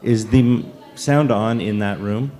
Is the sound on in that room?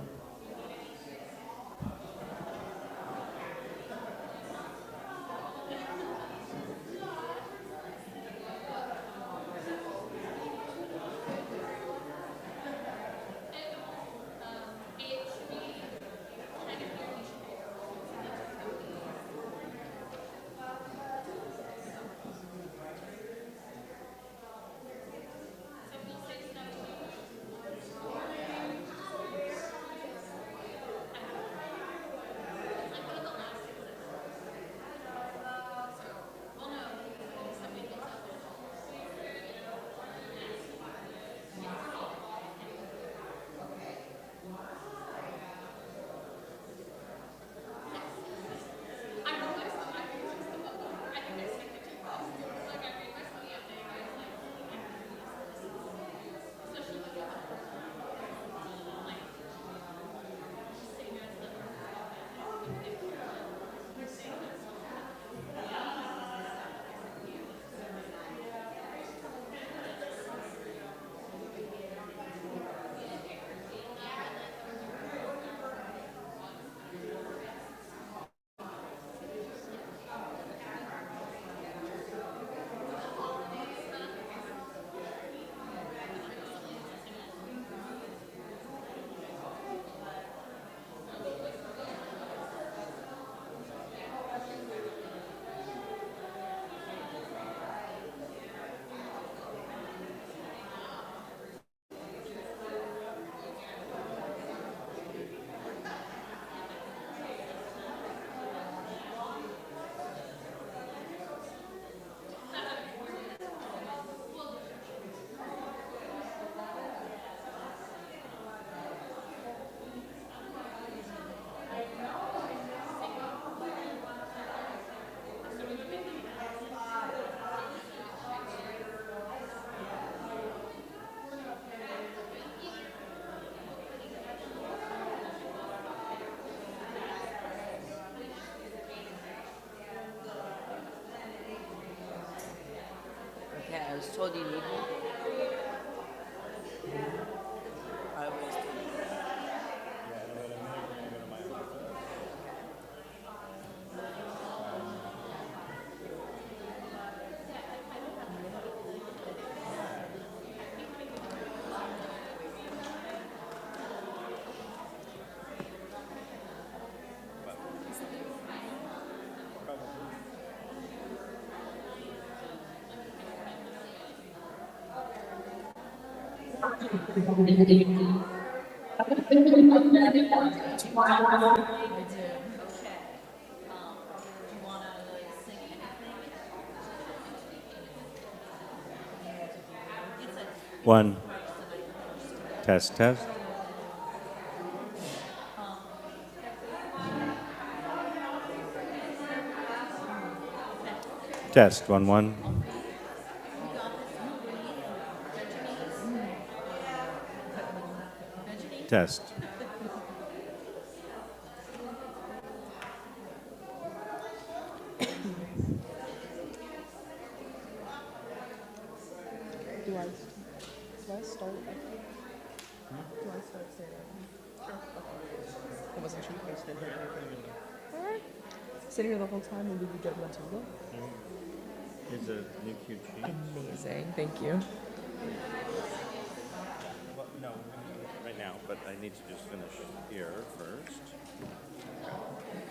Okay, I was told you need one. I was told. One. Test, test. Test, 1, 1. Test. Do I start? Do I start saying? Sure. Okay. I wasn't sure if I stayed here. Alright. Sit here the whole time and do the judgmental look. Here's a new cute sheet. Amazing. Thank you. Well, no, right now, but I need to just finish here first.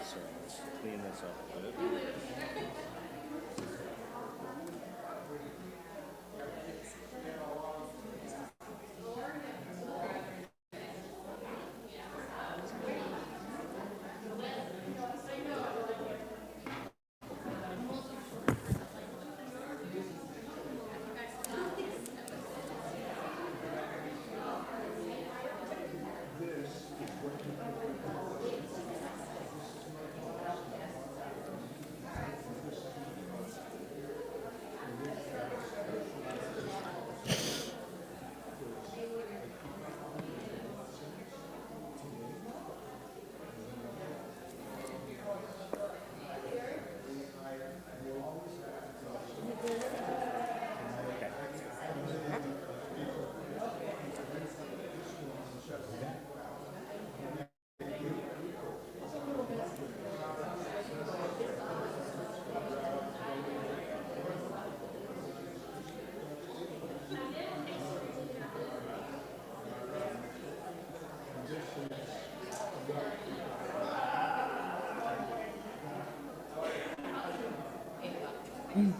So let's clean this up a bit. They're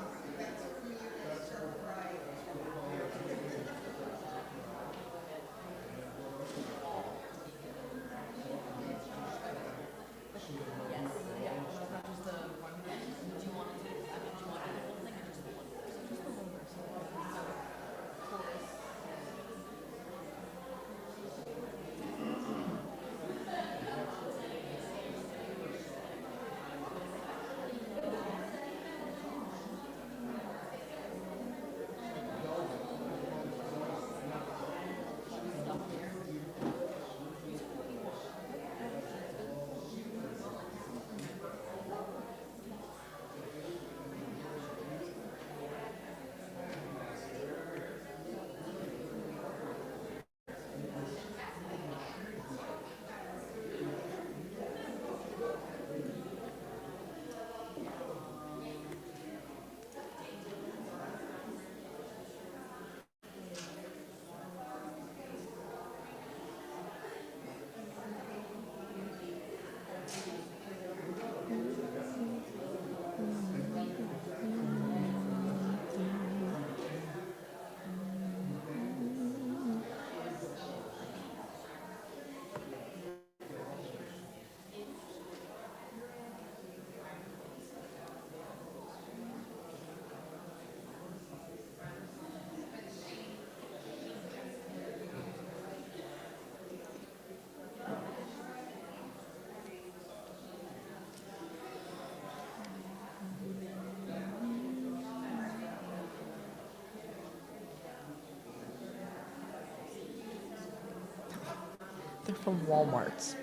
from Walmart.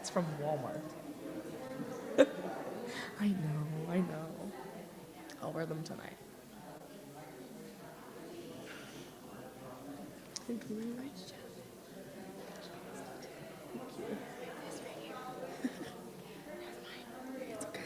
It's from Walmart. I know, I know. I'll wear them tonight. Thank you. It's okay.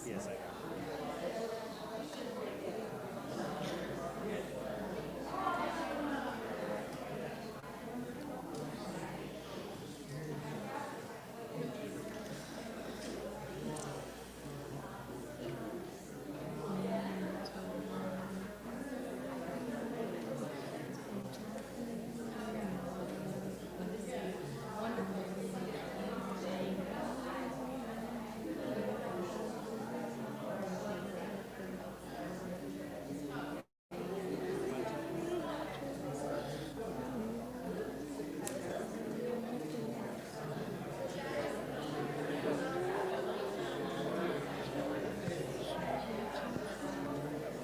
Yes, I have.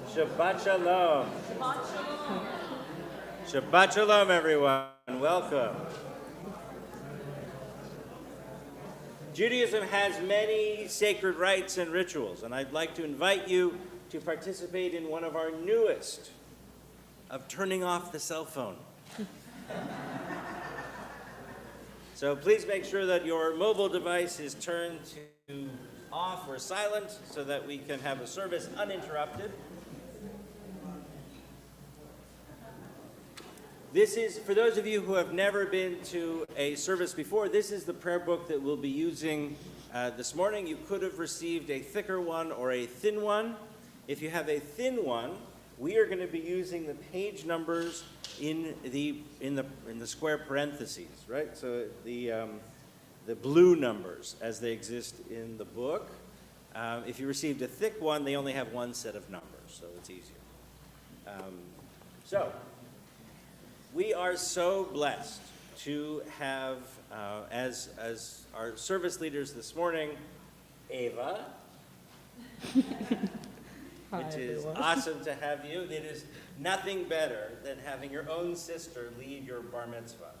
Shabbat Shalom. Shabbat Shalom, everyone. Welcome. Judaism has many sacred rites and rituals, and I'd like to invite you to participate in one of our newest, of turning off the cell phone. So please make sure that your mobile device is turned to off or silent so that we can have a service uninterrupted. This is, for those of you who have never been to a service before, this is the prayer book that we'll be using this morning. You could have received a thicker one or a thin one. If you have a thin one, we are going to be using the page numbers in the square parentheses, right? So the blue numbers as they exist in the book. If you received a thick one, they only have one set of numbers, so it's easier. We are so blessed to have, as our service leaders this morning, Ava, Hi, which is everyone. awesome to have you. It is nothing better than having your own sister lead your bar mitzvah,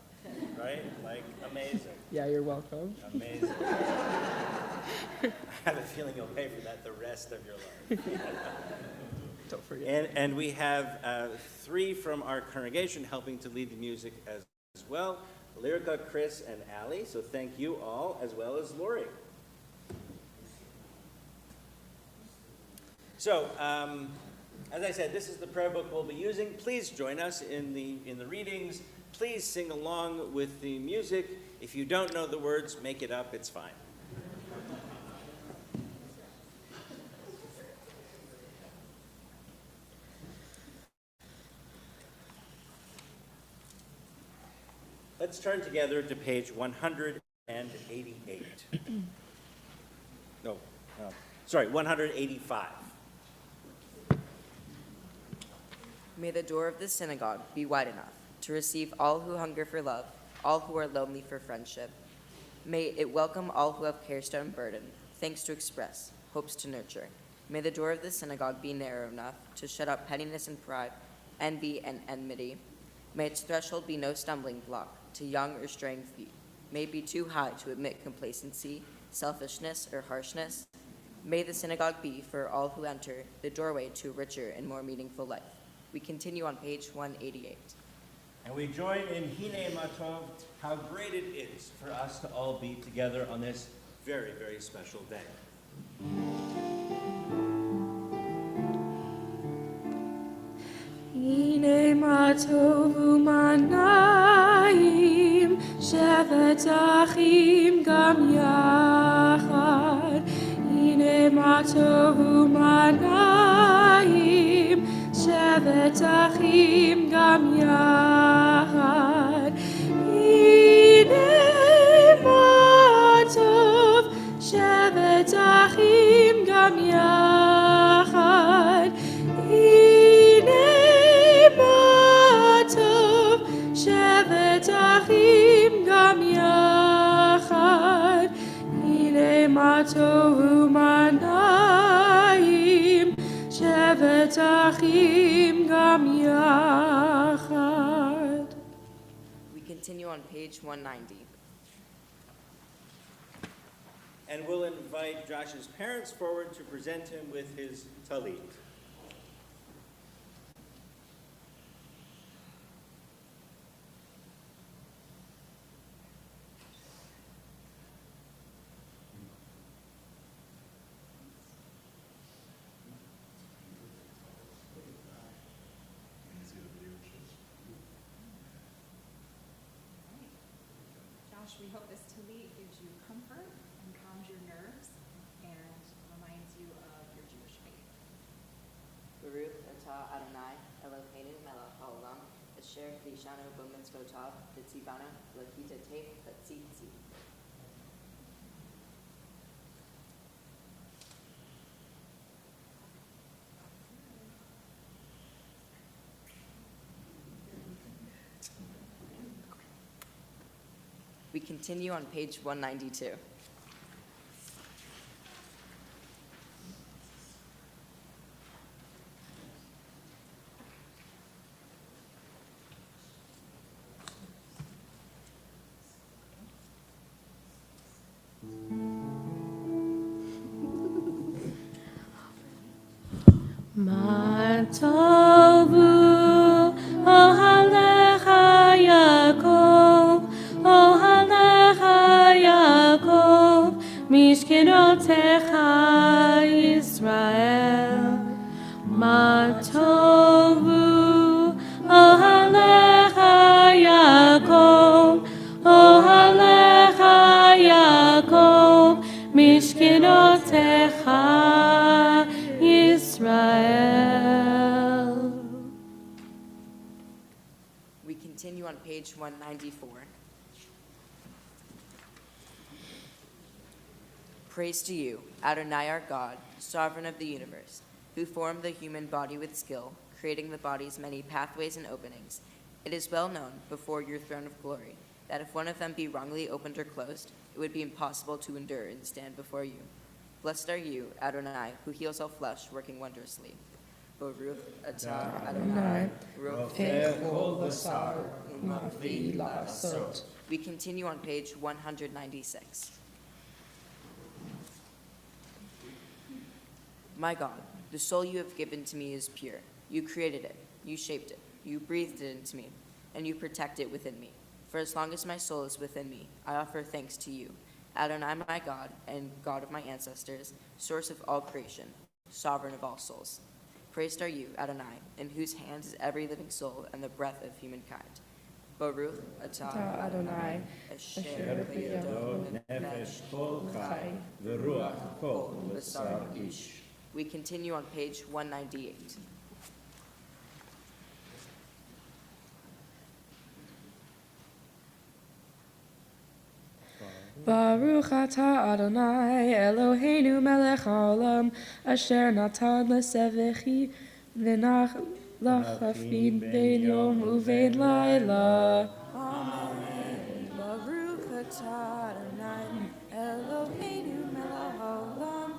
right? Like, amazing. Yeah, you're welcome. Amazing. I have a feeling you'll pay for that the rest of your life. Don't forget. And we have 3 from our congregation helping to lead the music as well. Lyrica, Chris, and Allie. So thank you all, as well as Lori. So, as I said, this is the prayer book we'll be using. Please join us in the readings. Please sing along with the music. If you don't know the words, make it up. It's fine. Let's turn together to page 188. No, 185. May the door of the synagogue be wide enough to receive all who hunger for love, all who are lonely for friendship. May it welcome all who have cares to unburden, thanks to express, hopes to nurture. May the door of the synagogue be narrow enough to shut out pettiness and pride, envy and enmity. May its threshold be no stumbling block to young or straying feet. May it be too high to admit complacency, selfishness, or harshness. May the synagogue be, for all who enter, the doorway to a richer and more meaningful life. We continue on page 188. And we join in Hine Matov, how great it is for us to all be together on this very, very special day. הנה מה טוב ומה נעים, שבת אחים גם יחד. הנה מה טוב ומה נעים, שבת אחים גם יחד. הנה מה טוב, שבת אחים גם יחד. שבת אחים גם יחד, הנה מה טוב ומה נעים, שבת אחים גם יחד. We continue on page 190. And we'll invite Josh's parents forward to present him with his talit. Chumash, we hope this talit gives you comfort and calms your nerves and reminds you of your Jewish faith. Baruch atah Adonai Eloheinu melech haolam asher kiddushanu b'mitzvotav v'tzivanu l'kita teich v'tzitzi. We continue on page 192. Ma tovu ohalecha Yaakov, ohalecha Yaakov, mishkenotecha Yisrael. Ma tovu ohalecha Yaakov, ohalecha Yaakov, mishkenotecha Israel. We continue on page 194. Praise to you, Adonai our God, sovereign of the universe, who formed the human body with skill, creating the body's many pathways and openings. It is well known before your throne of glory that if one of them be wrongly opened or closed, it would be impossible to endure and stand before you. Blessed are you, Adonai, who heals all flesh, working wondrously. Baruch atah Adonai, Rofeh kol basar u'mafi la'asot. We continue on page 196. My God, the soul you have given to me is pure. You created it, you shaped it, you breathed it into me, and you protect it within me. For as long as my soul is within me, I offer thanks to you, Adonai my God and God of my ancestors, source of all creation, sovereign of all souls. Praised are you, Adonai, in whose hands is every living soul and the breath of humankind. Baruch atah Adonai, asher asher b'yado nefesh kol chai, v'ruach kol b'sar ish. We continue on page 198. Baruch atah Adonai Eloheinu melech haolam asher natan lesevechi v'nach lachafin bein yom uvein laila. Amen. Baruch atah Adonai Eloheinu melech haolam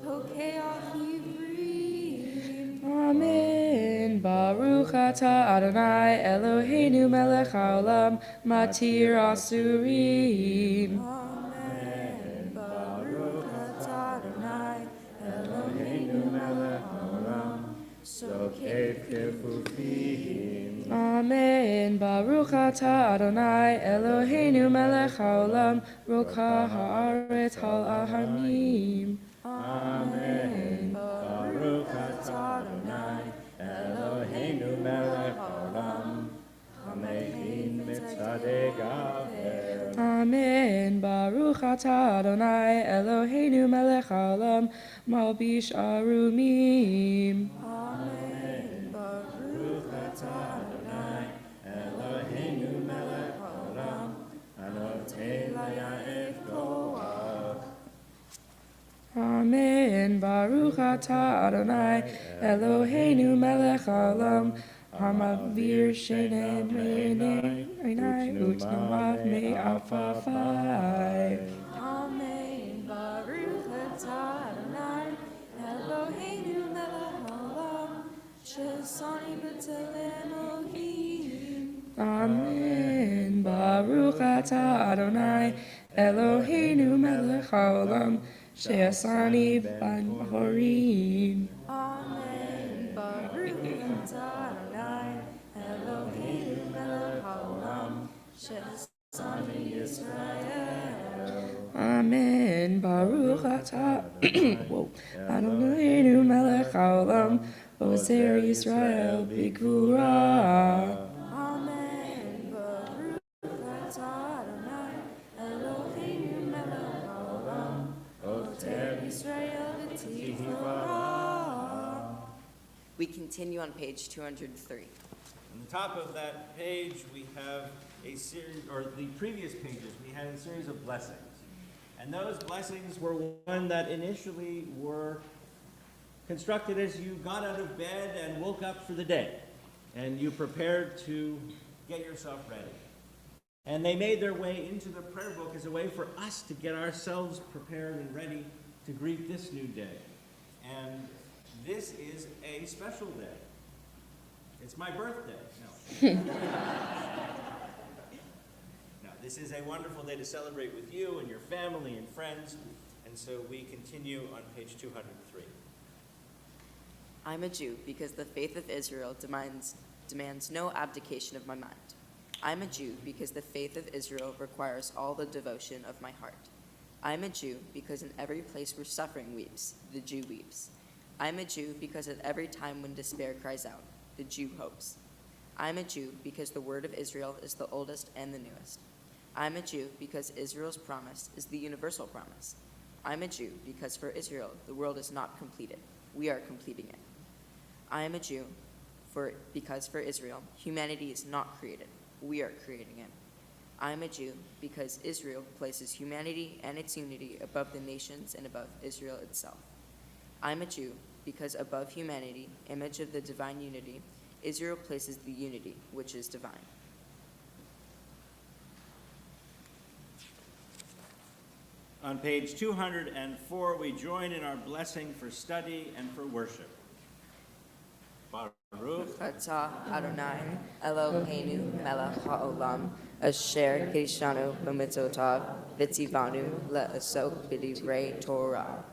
pokeach ivrim. Amen. Baruch atah Adonai Eloheinu melech haolam matir asurim. Amen. Baruch atah Adonai Eloheinu melech haolam sokeh kefufim. Amen. Baruch atah Adonai Eloheinu melech haolam roka haaretz hal ahamim. Amen. Baruch atah Adonai Eloheinu melech haolam, hamein mitzadei gaver. Amen. Baruch atah Adonai Eloheinu melech haolam malbish arumim. Amen. Baruch atah Adonai Eloheinu melech haolam, anoten laya'ef koach. Amen. Baruch atah Adonai Eloheinu melech haolam hamavir shenei me'enai utnamav me'afafai. Amen. Baruch atah Adonai Eloheinu melech haolam shesani b'tselem Elohim. Amen. Baruch atah Adonai Eloheinu melech haolam she'asani b'horim. Amen. Baruch atah Adonai Eloheinu melech haolam she'asani Yisrael. Amen. Baruch atah Adonai melech haolam ozer Yisrael b'gvura. Amen. Baruch atah Adonai We continue on page 203. On the top of that page, we have a series, or the previous pages, we had a series of blessings. And those blessings were one that initially were constructed as you got out of bed and woke up for the day, and you prepared to get yourself ready. And they made their way into the prayer book as a way for us to get ourselves prepared and ready to greet this new day. And this is a special day. It's my birthday. No. No, this is a wonderful day to celebrate with you and your family and friends. And so we continue on page 203. I'm a Jew because the faith of Israel demands no abdication of my mind. I'm a Jew because the faith of Israel requires all the devotion of my heart. I'm a Jew because in every place where suffering weeps, the Jew weeps. I'm a Jew because at every time when despair cries out, the Jew hopes. I'm a Jew because the word of Israel is the oldest and the newest. I'm a Jew because Israel's promise is the universal promise. I'm a Jew because for Israel the world is not completed. We are completing it. I am a Jew because for Israel humanity is not created. We are creating it. I am a Jew because Israel places humanity and its unity above the nations and above Israel itself. I am a Jew because above humanity, image of the divine unity, Israel places the unity which is divine. On page 204, we join in our blessing for study and for worship. Baruch Atah Adonai Eloheinu melech haolam asher kirishanu b'mitzotav v'tzivanu le'asok b'divrei Torah.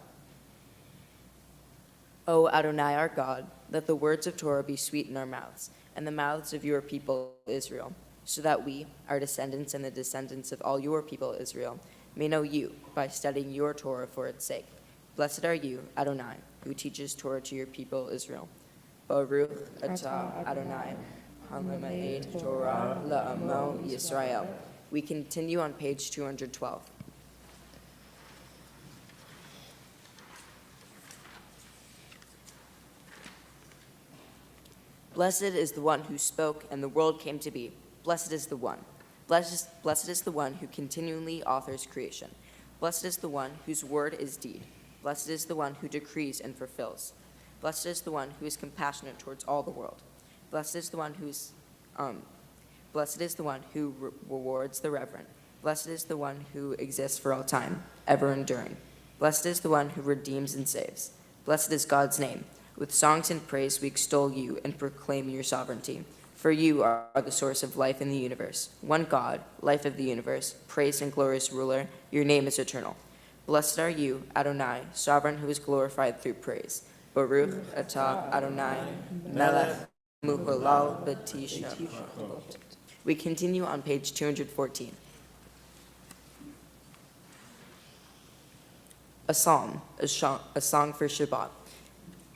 O Adonai our God, let the words of Torah be sweet in our mouths, and the mouths of your people Israel, so that we, our descendants and the descendants of all your people Israel, may know you by studying your Torah for its sake. Blessed are you, Adonai, who teaches Torah to your people Israel. Baruch atah Adonai, halamed Torah la'amo Yisrael. We continue on page 212. Blessed is the one who spoke, and the world came to be. Blessed is the one. Blessed is the one who continually authors creation. Blessed is the one whose word is deed. Blessed is the one who decrees and fulfills. Blessed is the one who is compassionate towards all the world. Blessed is the one who rewards the reverent. Blessed is the one who exists for all time, ever enduring. Blessed is the one who redeems and saves. Blessed is God's name. With songs and praise we extol you and proclaim your sovereignty. For you are the source of life in the universe. One God, life of the universe, praised and glorious ruler, your name is eternal. Blessed are you, Adonai, sovereign who is glorified through praise. Baruch atah Adonai, melech muhalal b'tisha. We continue on page 214. A psalm, a song for Shabbat.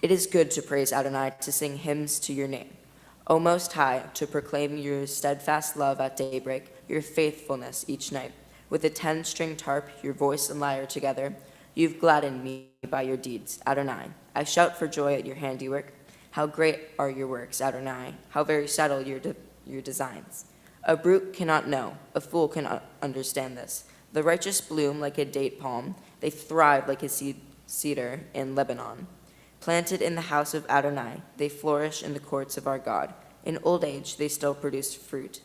It is good to praise Adonai, to sing hymns to your name. O Most High, to proclaim your steadfast love at daybreak, your faithfulness each night. With a 10-stringed harp, your voice and lyre together, you've gladdened me by your deeds, Adonai. I shout for joy at your handiwork. How great are your works, Adonai. How very subtle your designs. A brute cannot know, a fool cannot understand this. The righteous bloom like a date palm. They thrive like a cedar in Lebanon. Planted in the house of Adonai, they flourish in the courts of our God. In old age, they still produce fruit.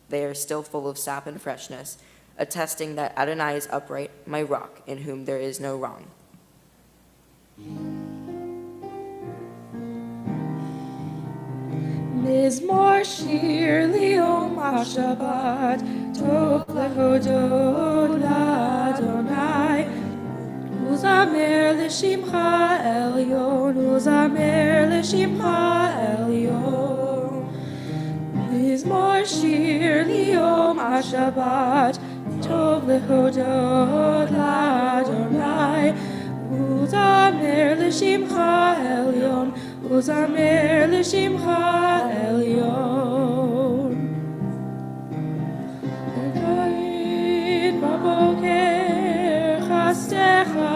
They are still full of sap and freshness, attesting that Adonai is upright, my rock, in whom there is no wrong. Mizmor shir liom hashabbat, tov lehodod l'Adonai. Uzamer l'shimcha elyon, uzamer l'shimcha elyon. Mizmor shir liom hashabbat, tov lehodod l'Adonai. Uzamer l'shimcha elyon, uzamer l'shimcha elyon. Elohim baboker chastecha,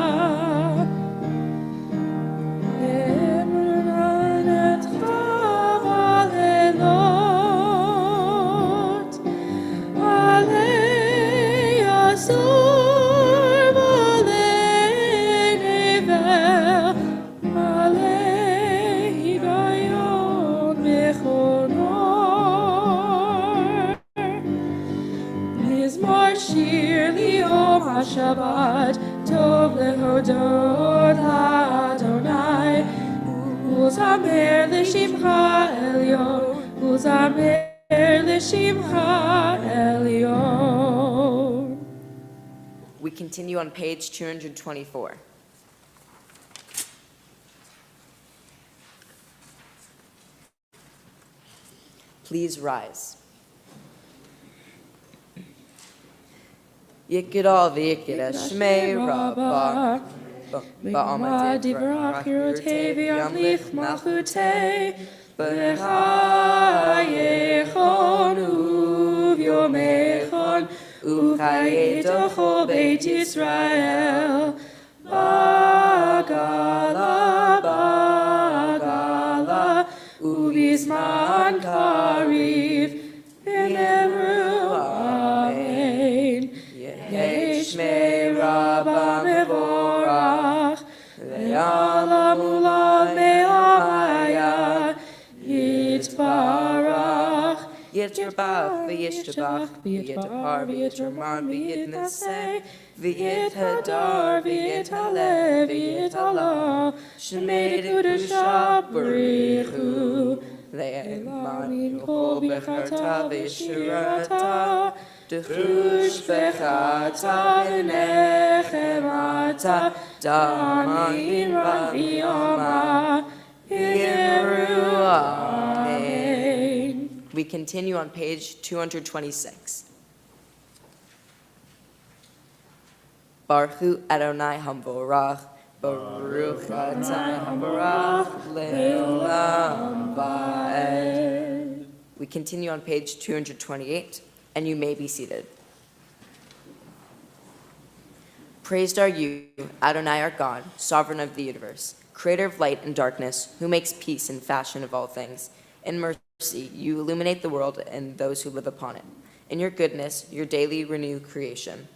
emran et Shabbat Tov lehodot Adonai Uzamer l'shimcha elyon Uzamer l'shimcha elyon. We continue on page 224. Please rise. Yikidal v'yikid Shmei Rabbah. B'ama divrach hirotei v'yamlich malchutei B'chayechon u'vyomechon U'chayei tochol Beit Yisrael Bagala, bagala U'bizman kariv V'nemru amen Yehi Shmei Rabbah mevorach Ve'alamula me'amaya Yitbarach Yitrabach v'yishtabach v'yitapar v'yitraman v'yitnaseh v'yithadar v'yithaleh v'yithalah Shemei Kedusha b'richu Le'eman yukol b'charta v'yishurata Dechush b'chata v'nechemata Daman v'yoma Yimru amen. We continue on page 226. Baruch Adonai Hamvorach, Baruch Adonai Hamvorach, Le'olam Va'ed. We continue on page 228, and you may be seated. Praised are you, Adonai our God, sovereign of the universe, creator of light and darkness, who makes peace and fashion of all things. In mercy, you illuminate the world and those who live upon it. In your goodness, your daily renew creation.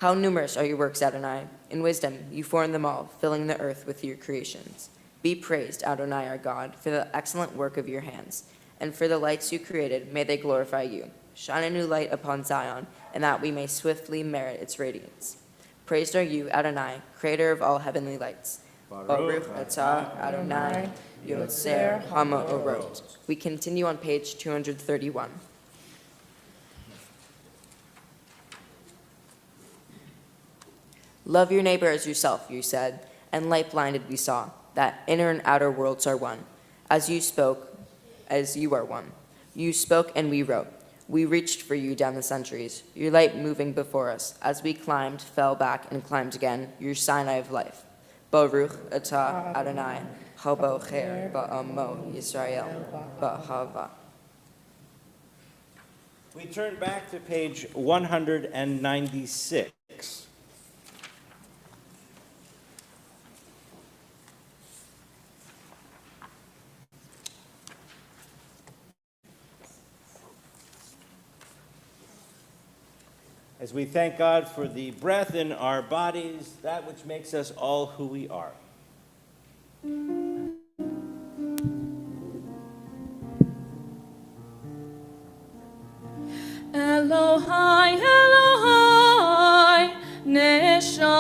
How numerous are your works, Adonai. In wisdom, you form them all, filling the earth with your creations. Be praised, Adonai our God, for the excellent work of your hands, and for the lights you created, may they glorify you. Shine a new light upon Zion, and that we may swiftly merit its radiance. Praised are you, Adonai, creator of all heavenly lights. Baruch atah Adonai, Yotzer Hamaorot. We continue on page 231. Love your neighbor as yourself, you said, and light-blinded we saw, that inner and outer worlds are one. As you spoke, as you are one. You spoke and we wrote. We reached for you down the centuries, your light moving before us. As we climbed, fell back, and climbed again, your Sinai of life. Baruch atah Adonai, habocher ba'amo Yisrael ba'hava. We turn back to page 196. As we thank God for the breath in our bodies, that which makes us all who we are. Elohai, Elohai, Neshama,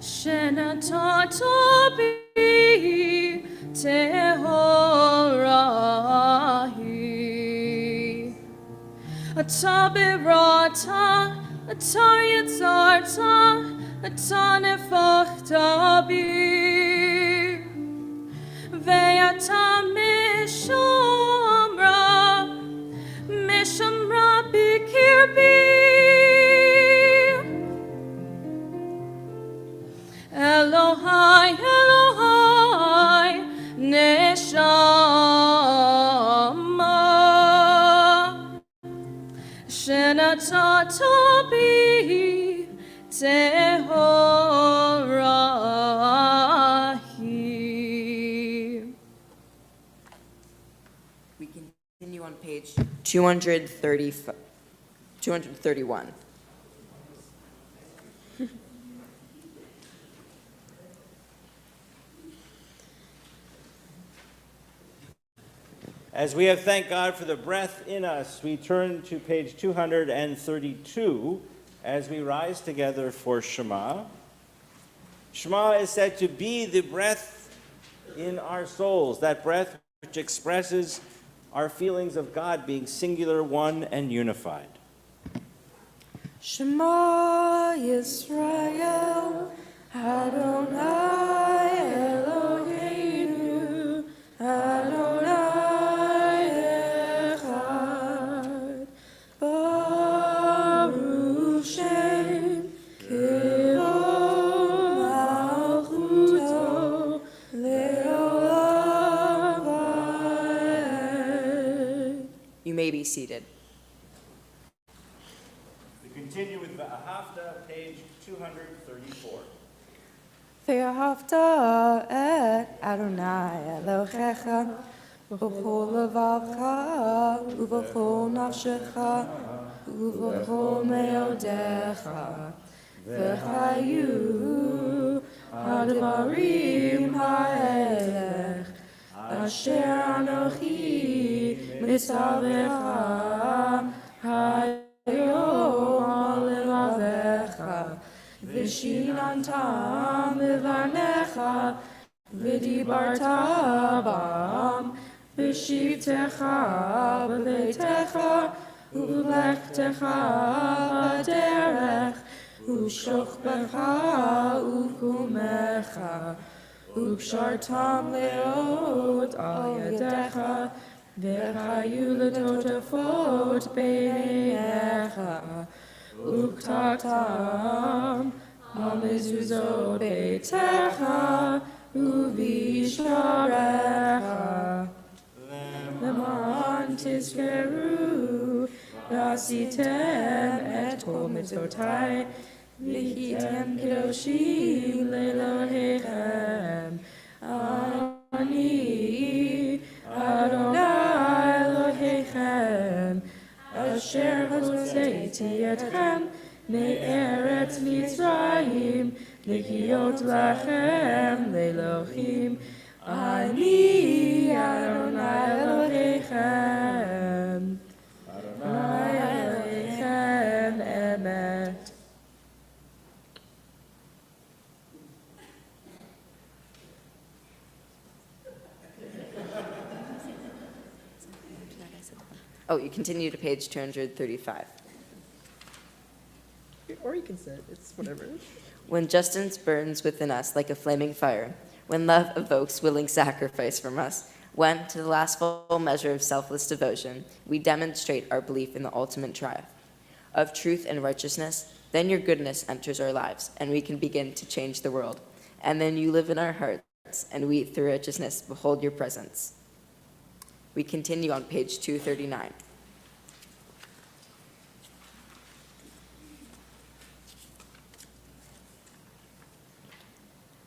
Shenatato bi Tehorahi, Atabirata, Atayatzarta, Atanefachta bi, Ve'ata Mishamra bikirbi, Elohai, Elohai, Neshama, Shenatato bi Tehorahi. We continue on page 231. As we have thanked God for the breath in us, we turn to page 232 as we rise together for Shema. Shema is said to be the breath in our souls, that breath which expresses our feelings of God being singular, one, and unified. Shema Yisrael, Adonai Eloheinu, Adonai Echad, Baruch Shem Kivod Malchuto Le'olam Va'ed. You may be seated. We continue with V'ahavta, page 234. ואהבת את אדוני אלוהיך בכל לבבך ובכל נפשך ובכל מאודיך וחיו הדברים האלה אשר אנוכי מצווך היום על לבביך ושיננתם בבניך ודיברת בם בשבתך בביתך ובלכתך בדרך ושוכבך וקומך וקשרתם לאות על ידיך וחיו לטוטפות בעיניך וכתבתם על מזוזות ביתך ובשעריך למען תזכרו ועשיתם את כל מצוותי והייתם קדושים לאלוהיכם אני אדוני אלוהיכם אשר הוצאתי אתכם מארץ מצרים להיות לכם לאלוהים אני אדוני אלוהיכם אדוני אלוהיכם אמת. Oh, you continue to page 235. Or you can sit. It's whatever. When justice burns within us like a flaming fire, when love evokes willing sacrifice from us, when, to the last full measure of selfless devotion, we demonstrate our belief in the ultimate triumph of truth and righteousness, then your goodness enters our lives, and we can begin to change the world. And then you live in our hearts, and we, through righteousness, behold your presence. We continue on page 239.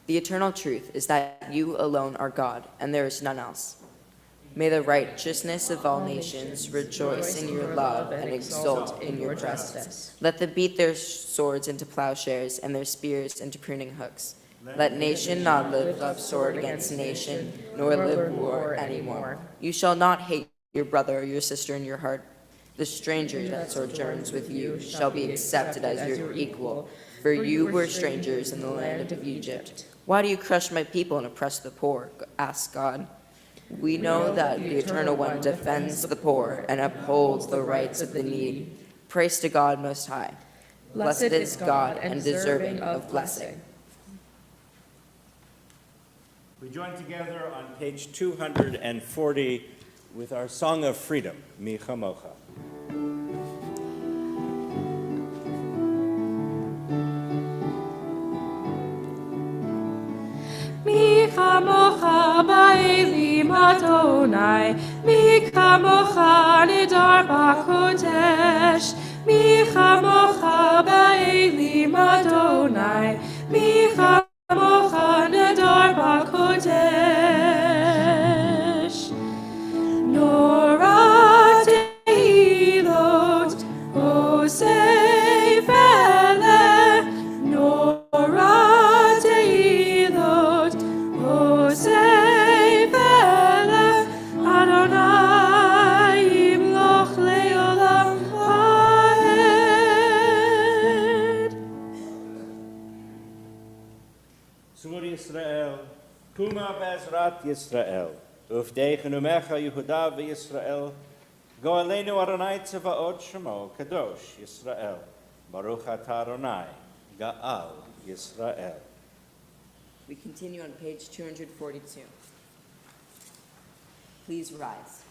The eternal truth is that you alone are God, and there is none else. May the righteousness of all nations rejoice in your love and exult in your justice. Let them beat their swords into plowshares and their spears into pruning hooks. Let nation not lift up sword against nation, nor live war anymore. You shall not hate your brother or your sister in your heart. The stranger that sojourns with you shall be accepted as your equal, for you were strangers in the land of Egypt. Why do you crush my people and oppress the poor? Asked God. We know that the Eternal One defends the poor and upholds the rights of the needy. Praise to God Most High. Blessed is God and deserving of blessing. We join together on page 240 with our Song of Freedom, Mi Chamocha. מי כמוך באלים אדוני, מי כמוך נדר בקודש, מי כמוך באלים אדוני, מי כמוך נדר בקודש. נורא תהילות עושה פלא, נורא תהילות עושה פלא, אדוני Tzur Yisrael, Kuma Bezrat Yisrael, Uvdeichenu Mecha Yehuda v'Yisrael, Go'aleinu Adonai Tzavaot Shemo, Kadosh Yisrael, Baruch Atah Adonai, Ga'al Yisrael. We continue on page 242. Please rise.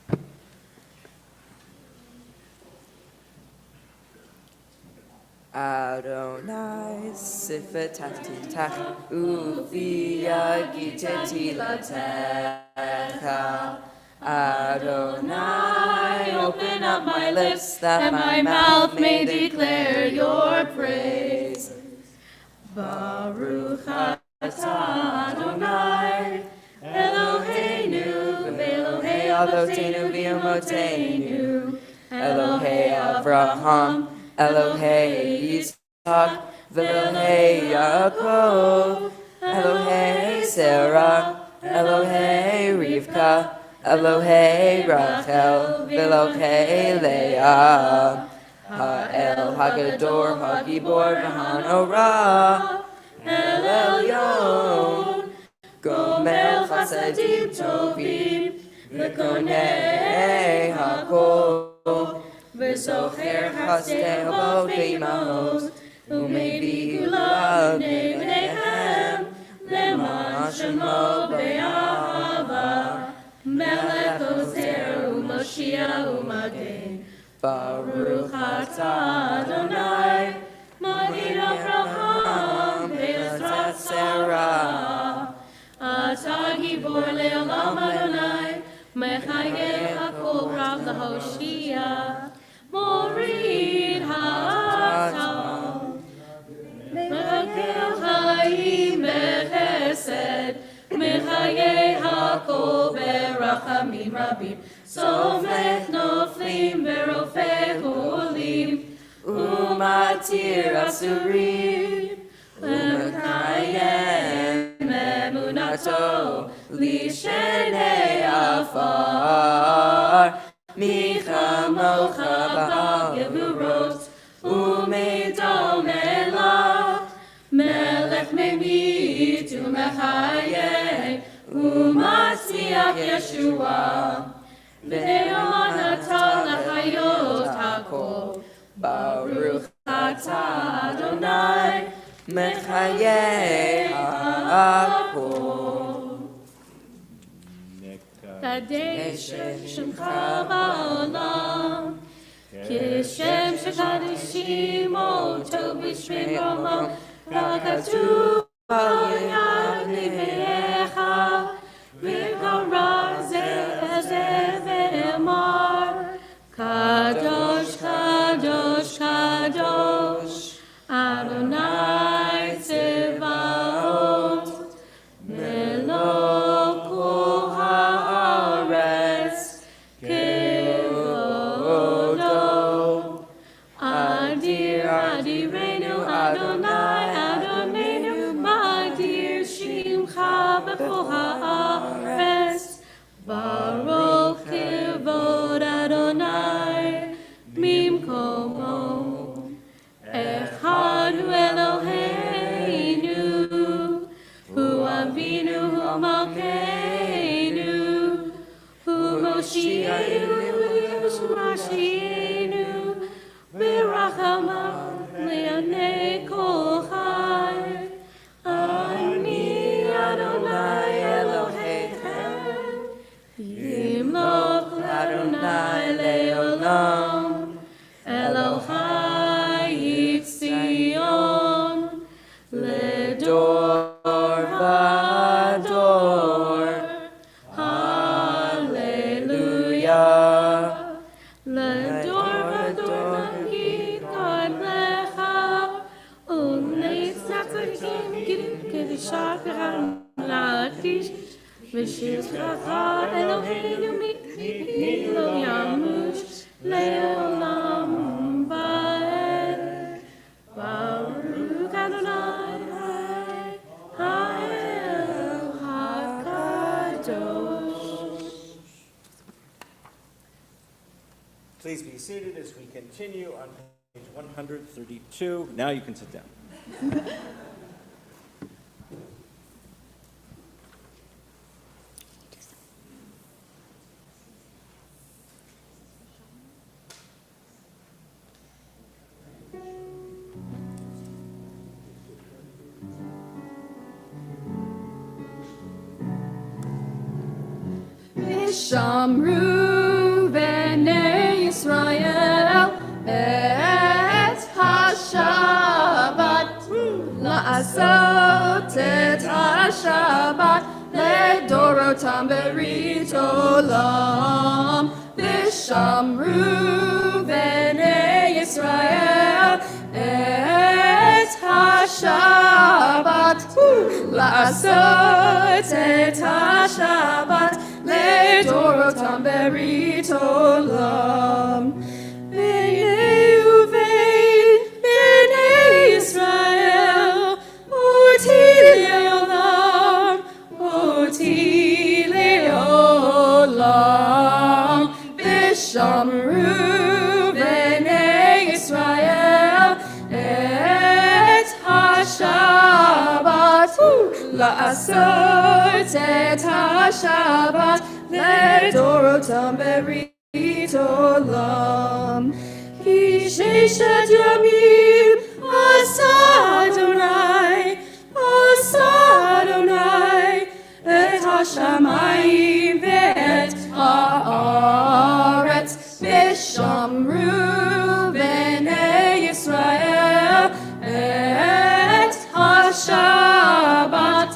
Adonai sifetatitach uvia gitetilatecha. Adonai, open up my lips that my mouth may declare your praise. Baruch atah Adonai, Eloheinu, Elohei Avotenu v'Yomotenu, Elohei Avraham, Elohei Yitzhak, Elohei Yaakov, Elohei Sarah, Elohei Rivka, Elohei Rachel, Elohei Leah, Ha'el Hagador, Hagibor, V'Hanorah, El Elyon, Gomel Chasadim Tovim, V'Konei Hakol, V'Zocher Chasdei Avot V'Imahot, U'Mevi Gula B'nei B'neihem, Le'man Shemo B'Yahava, Melech Ozer U'Moshiach U'Magen, Baruch atah Adonai, Magid Avraham, Be'ezrat Sarah. Atah Gibor Le'olam Adonai, Mechayeh HaKol Rav LaHoshia, Morid Ha'atam, Mechakel Chaim Bechesed, Mechayeh HaKol Berachamim Rabim, Sofech Noflim Berofech Ulim, Umatir Asurim, Lemekayem Emunato, Lishenei Afar, Michamocha Ba'al Gevurot, Umedom Elah, Melech Memit Umechayeh, Umatziach Yeshua, Ve'omanatah L'chayot HaKol, Baruch atah Adonai, Mechayeh HaKol. Kadesh Shemcha Ba'olam, Kishem Shekadishim Oto B'Shmei Romo, V'Katuv Al Yad Neve'echa, V'Kara Zeh Ve'emar, Kadosh, Kadosh, Kadosh, Adonai Tzevaot, Meloko haaretz, Kevodo, Adir, Adirenu, Adonai, Adonenu, Ma'adir Shimcha b'chol haaretz, Baruch Kevod Adonai, Mimkomo, Echad Hu Eloheinu, Hu Avinu, Hu Malkeinu, Hu Moshiachenu, Yeshua B'rachamav Le'anei Kol Chai, Ani Adonai Elohechem, Yimloch Adonai Le'olam, Elohai Tzion, Ledor Vador, Hallelujah, Ledor Vador Nagid God Lecha, U'Netzach Tzadikim Kedishah La'atish, V'shir Zchacha Eloheinu Lo Yamush Le'olam Va'ed, Baruch Adonai Ha'el HaKadosh. Please be seated as we continue on page 132. Now you can sit down. ושמרו בני ישראל את השבת, לעשות את השבת לדורותם ברית עולם. ושמרו בני ישראל את השבת, לעשות את השבת לדורותם ברית עולם. בני ובין בני ישראל אותי לעולם, אותי לעולם. ושמרו בני ישראל את השבת, לעשות את השבת לדורותם ברית עולם. כי ששת ימים עשה אדוני, עשה אדוני את השמיים ואת הארץ. ושמרו בני ישראל את השבת,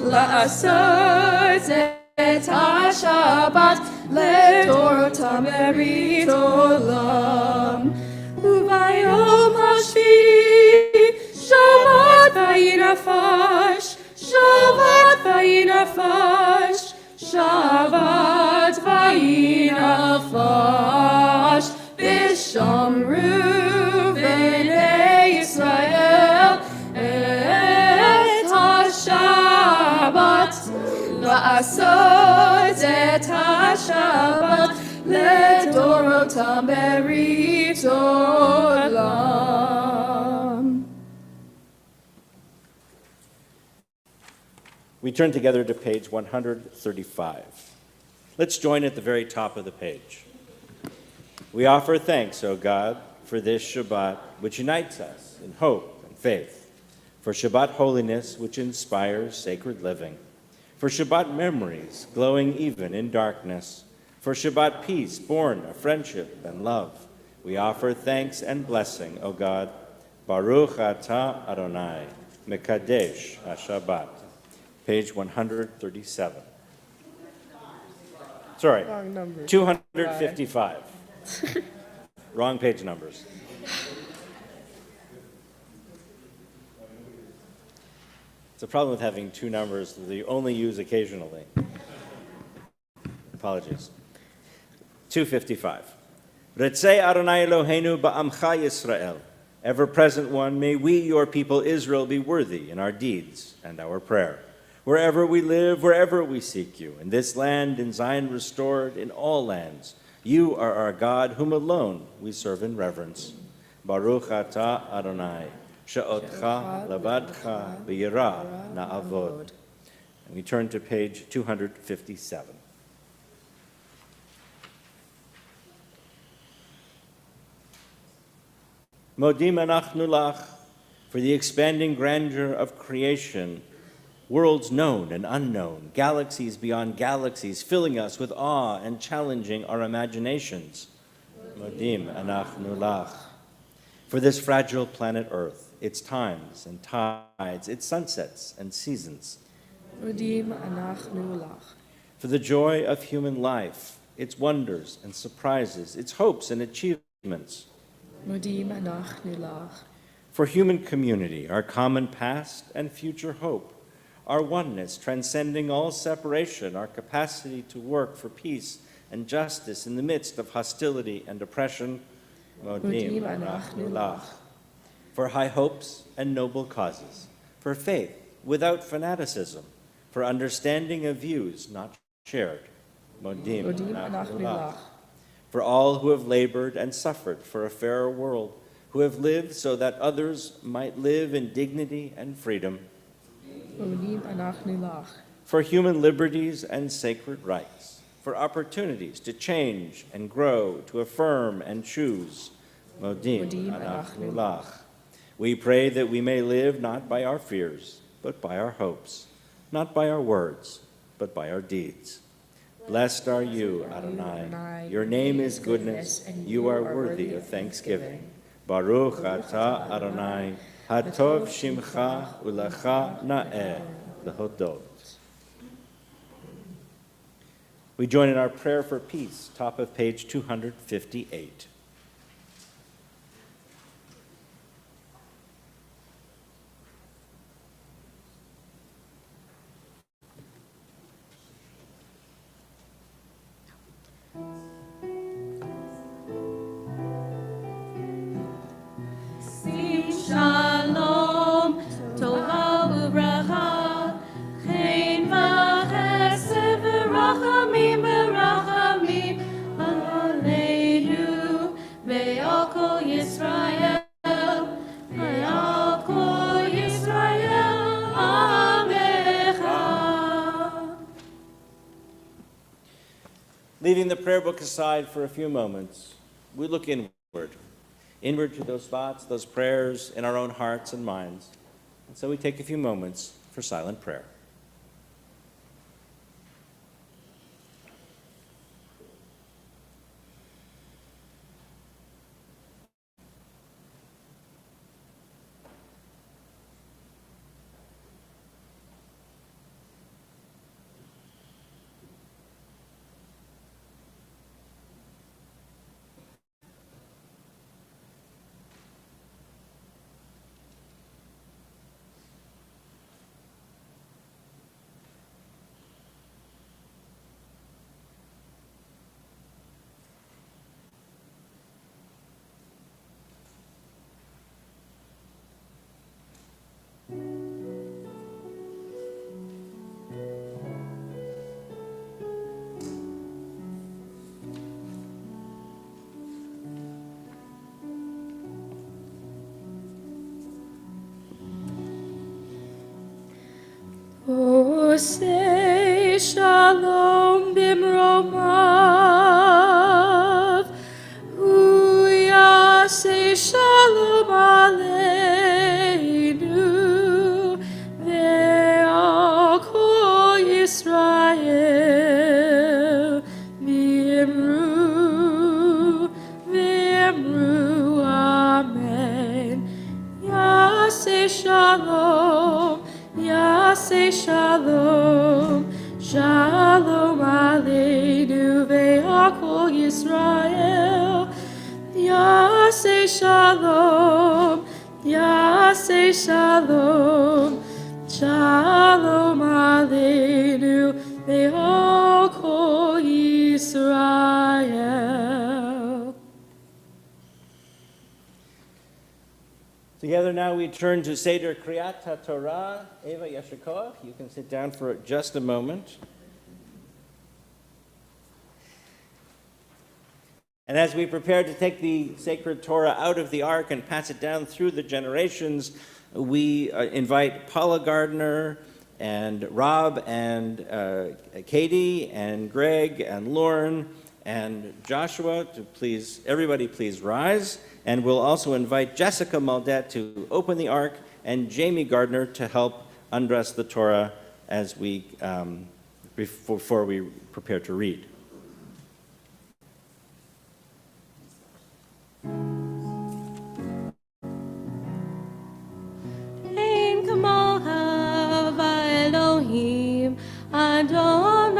לעשות את השבת לדורותם ברית עולם. וביום השביעי שבת ויהי נפש, שבת ויהי נפש, שבת ויהי נפש. ושמרו בני ישראל את השבת, לעשות את השבת לדורותם ברית עולם. We turn together to page 135. Let's join at the very top of the page. We offer thanks, O God, for this Shabbat, which unites us in hope and faith, for Shabbat holiness, which inspires sacred living, for Shabbat memories glowing even in darkness, for Shabbat peace born of friendship and love. We offer thanks and blessing, O God. Baruch atah Adonai, Mekadesh HaShabbat. Page 137. Sorry, Wrong number. 255. Wrong page numbers. It's a problem with having two numbers that you only use occasionally. Apologies. 255. Retzei Adonai Eloheinu ba'amcha Yisrael. Ever-present one, may we, your people Israel, be worthy in our deeds and our prayer. Wherever we live, wherever we seek you, in this land, in Zion restored, in all lands, you are our God, whom alone we serve in reverence. Baruch atah Adonai, she'otcha levadcha b'yirah na'avod. And we turn to page 257. Modim anachnu lach, for the expanding grandeur of creation, worlds known and unknown, galaxies beyond galaxies, filling us with awe and challenging our imaginations. Modim anachnu lach, for this fragile planet Earth, its times and tides, its sunsets and seasons. Modim anachnu lach. For the joy of human life, its wonders and surprises, its hopes and achievements. Modim anachnu lach. For human community, our common past and future hope, our oneness transcending all separation, our capacity to work for peace and justice in the midst of hostility and oppression. Modim anachnu lach. For high hopes and noble causes, for faith without fanaticism, for understanding of views not shared. Modim anachnu lach. For all who have labored and suffered for a fairer world, who have lived so that others might live in dignity and freedom. Modim anachnu lach. For human liberties and sacred rights, for opportunities to change and grow, to affirm and choose. Modim anachnu lach. We pray that we may live not by our fears, but by our hopes, not by our words, but by our deeds. Blessed are you, Adonai. Your name is goodness, and you are worthy of thanksgiving. Baruch atah Adonai, hatov shimcha ulecha na'eh lehodot. We join in our prayer for peace, top of page 258. Shalom, Tova u'bracha, chen v'chesed v'rachamim v'rachamim aleinu ve'al kol Yisrael, ve'al kol Yisrael amecha. Leaving the prayer book aside for a few moments, we look inward to those thoughts, those prayers in our own hearts and minds. And so we take a few moments for silent prayer. Say shalom bimromav, Uya say shalom aleinu, ve'al kol Yisrael, v'imru amen. Yaseh shalom, Yaseh shalom, shalom aleinu ve'al kol Yisrael. Yaseh shalom, Yaseh shalom, shalom aleinu ve'al kol Yisrael. Together now we turn to Seder Kriyat HaTorah. Eva Yeshikoach, you can sit down for just a moment. And as we prepare to take the sacred Torah out of the ark and pass it down through the generations, we invite Paula Gardner and Rob and Katie and Greg and Lauren and Joshua to everybody please rise. And we'll also invite Jessica Maldet to open the ark and Jamie Gardner to help undress the Torah as before we prepare to read. Ein kamal hava Elohim Adonai,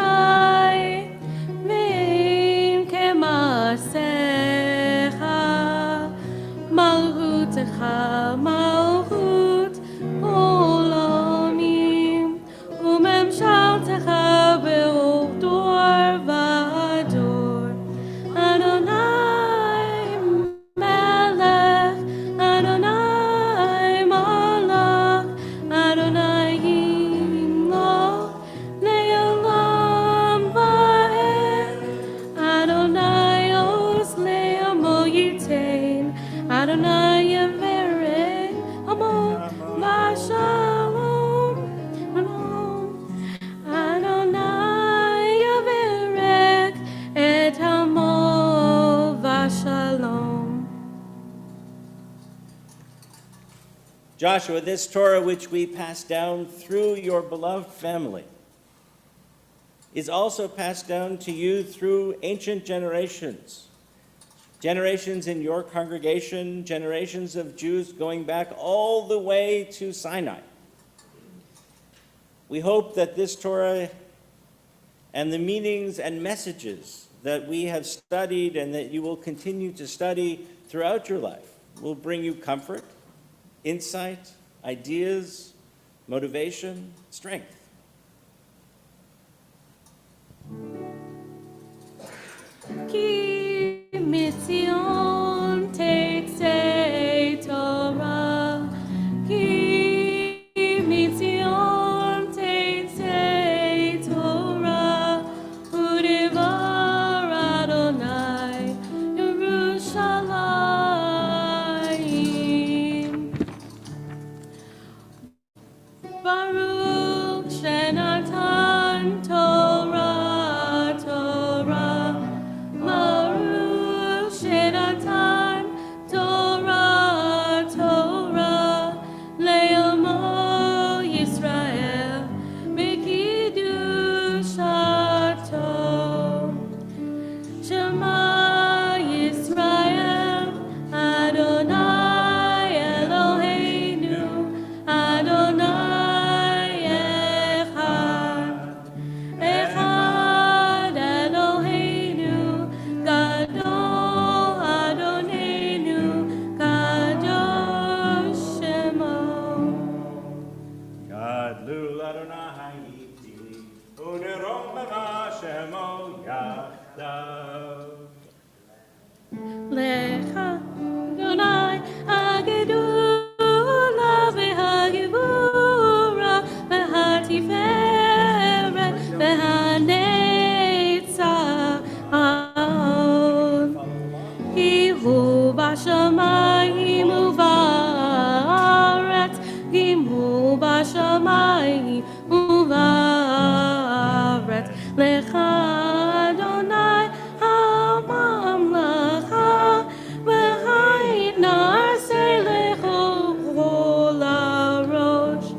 ve'ein kemasecha, malchutecha malchut olamim, umemshaltecha be'or dor v'ador. Adonai melech, Adonai malach, Adonai yimloch le'olam va'ed. Adonai os le'amo yitain, Adonai yaverech amo v'shalom. Adonai yaverech et amo v'shalom. Joshua, this Torah which we pass down through your beloved family is also passed down to you through ancient generations. Generations in your congregation, generations of Jews going back all the way to Sinai. We hope that this Torah and the meanings and messages that we have studied and that you will continue to study throughout your life will bring you comfort, insight, ideas, motivation, strength. Ki mitzion tetzei Torah, ki mitzion tetzei Torah, u'devar Adonai Yerushalayim. Baruch shenatan Torah, Torah. Baruch shenatan Torah, Torah. Le'amo Yisrael b'kidushato. Shema Yisrael, Adonai Eloheinu, Adonai Echad. Echad Eloheinu, Gadol Adonenu, Kadosh Shemo. Gadlu Adonai iti, unerom b'ma shemo yachdav. Lecha Adonai Hagedula v'Hagevura v'Hatiferet v'Hanetzah. He hu b'shamayim u'va'aretz, Himu b'shamayim u'va'aretz. Lecha Adonai ha'mamlecha, v'ha'id na'aseh lecha chol ha'rosh.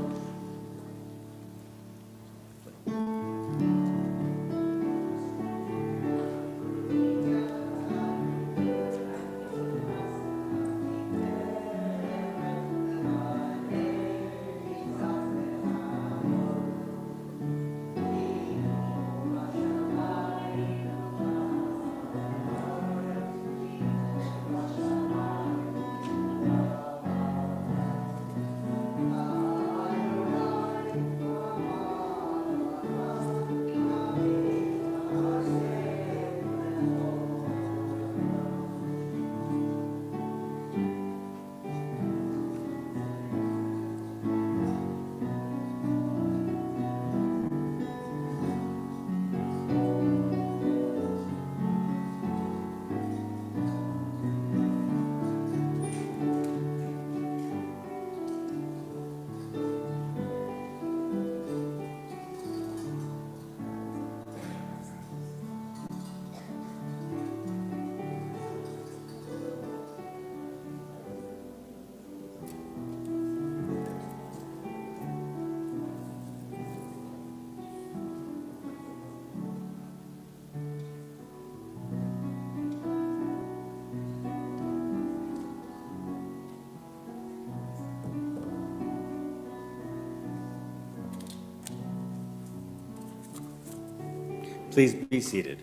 Please be seated.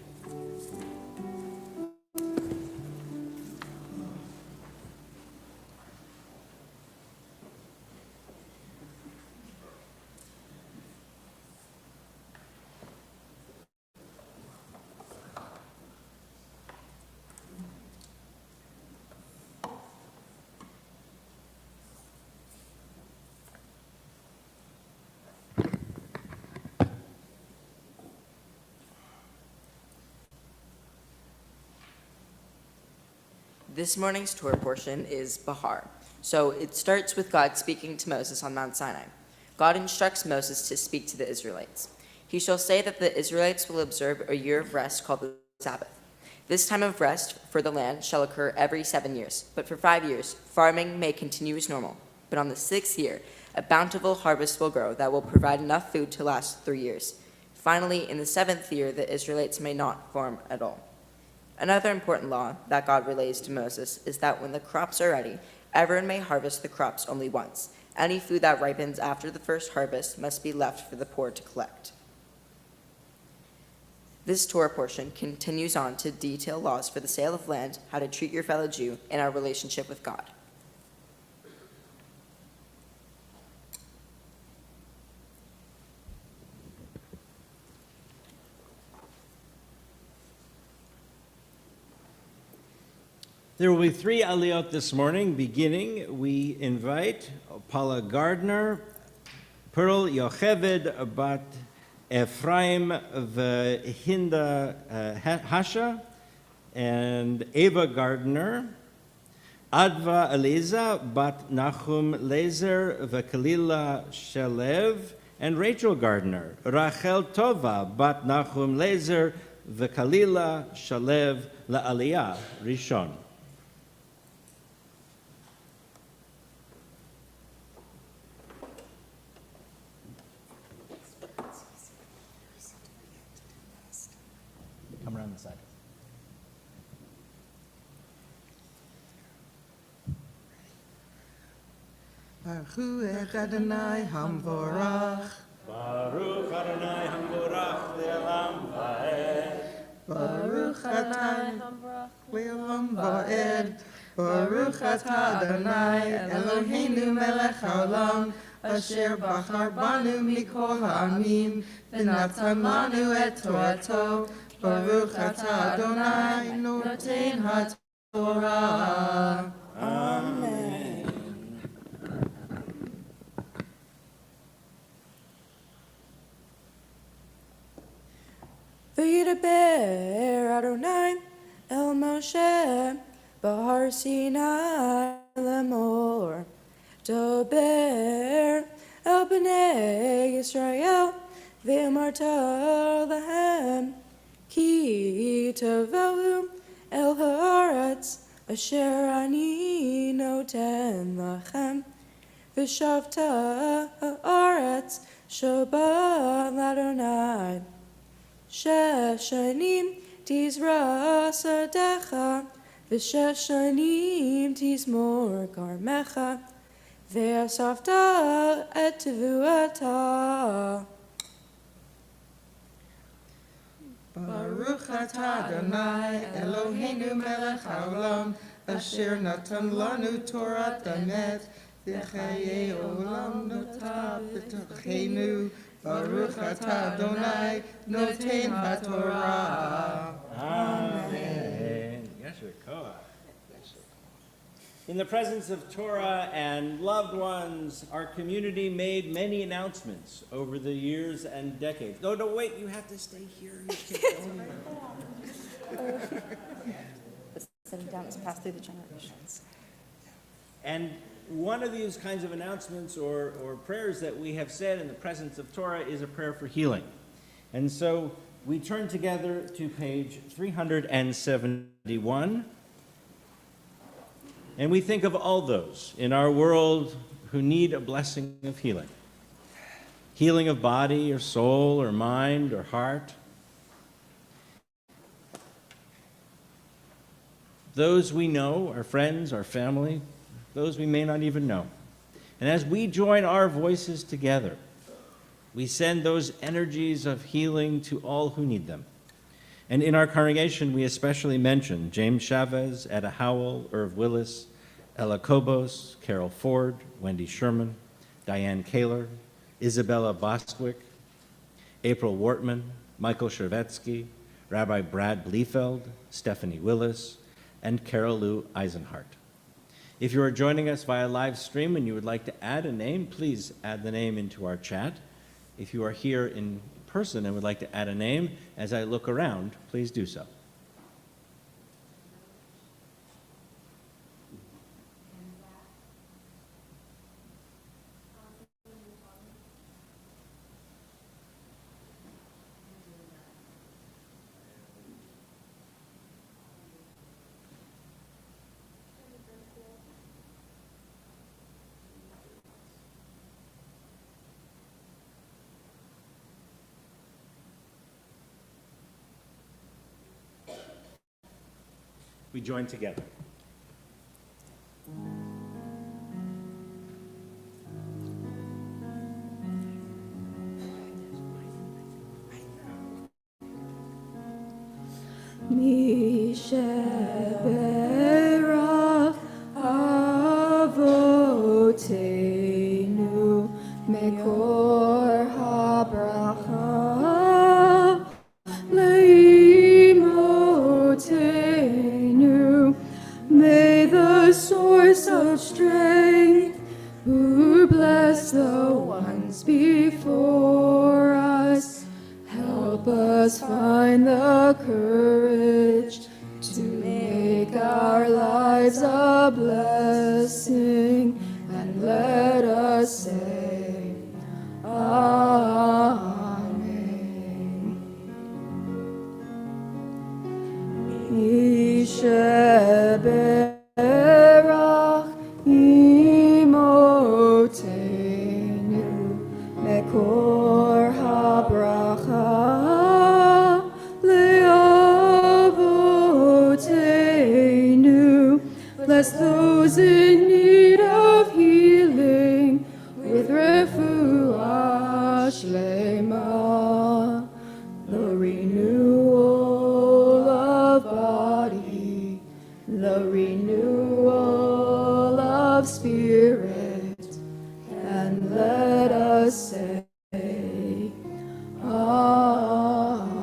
This morning's Torah portion is Bahar. So it starts with God speaking to Moses on Mount Sinai. God instructs Moses to speak to the Israelites. He shall say that the Israelites will observe a year of rest called the Sabbath. This time of rest for the land shall occur every 7 years, but for 5 years farming may continue as normal. But on the 6th year, a bountiful harvest will grow that will provide enough food to last 3 years. Finally, in the 7th year, the Israelites may not farm at all. Another important law that God relays to Moses is that when the crops are ready, everyone may harvest the crops only once. Any food that ripens after the first harvest must be left for the poor to collect. This Torah portion continues on to detail laws for the sale of land, how to treat your fellow Jew, and our relationship with God. There will be 3 aliyot this morning. Beginning, we invite Paula Gardner, Pearl Yocheved bat Ephraim V'Hinda Hasha, and Ava Gardner, Adva Eliza bat Nachum Lezer V'Kalila Shalev, and Rachel Gardner, Rachel Tova bat Nachum Lezer V'Kalila Shalev La'aliyah Rishon. Come around the side. Baruch et Adonai Hamvorach. Baruch Adonai Hamvorach Le'olam Va'ed. Baruch Adonai Le'olam Va'ed. Baruch atah Adonai Eloheinu melech haolam asher bachar banu mikol ha'amim v'natan lanu et Torato. Baruch atah Adonai noten haTorah. Amen. V'yidaber Adonai el Moshe Bahar Sinai lemor Dober el Bnei Yisrael v'amarta lahem Ki tavohu el haaretz asher ani noten lachem v'shavta haaretz shabbat l'Adonai Sheshanim tizra sadecha v'sheshanim tizmor karmecha ve'asafta et tevuata. Baruch atah Adonai Eloheinu melech haolam asher natan lanu Torat emet v'chayei olam notah b'tochenu. Baruch atah Adonai noten haTorah. Amen. Yasher koach. In the presence of Torah and loved ones, our community made many announcements over the years and decades. No, wait, you have to stay here. You can't go anywhere. Sitting down is passed through the generations. And one of these kinds of announcements or prayers that we have said in the presence of Torah is a prayer for healing. And so we turn together to page 371. And we think of all those in our world who need a blessing of healing. Healing of body or soul or mind or heart. Those we know, our friends, our family, those we may not even know. And as we join our voices together, we send those energies of healing to all who need them. And in our congregation, we especially mention James Chavez, Etta Howell, Irv Willis, Ella Kobos, Carol Ford, Wendy Sherman, Diane Kaler, Isabella Bostwick, April Wortman, Michael Shervetsky, Rabbi Brad Bliefeld, Stephanie Willis, and Carol Lou Eisenhart. If you are joining us via live stream and you would like to add a name, please add the name into our chat. If you are here in person and would like to add a name, as I look around, please do so. We join together. Misheberach avotenu mekor habracha leimotenu. May the source of strength, who bless the ones before us, help us find the courage to make our lives a blessing, and let us say, Amen. Misheberach imotenu mekor habracha leavotenu. Bless those in need of healing with refuah shlema, the renewal of body, the renewal of spirit, and let us say, Amen.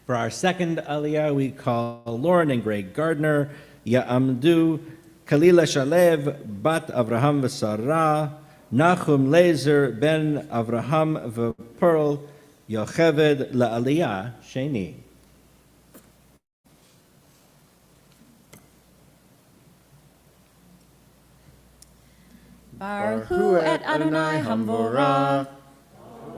For our second aliyah, we call Lauren and Greg Gardner, Ya'amdu, Kalila Shalev, Bat Avraham v'Sarah, Nachum Lezer, Ben Avraham v'Pearl, Yocheved la'aliyah Sheni. Baruch Hu et Adonai Hamvorah.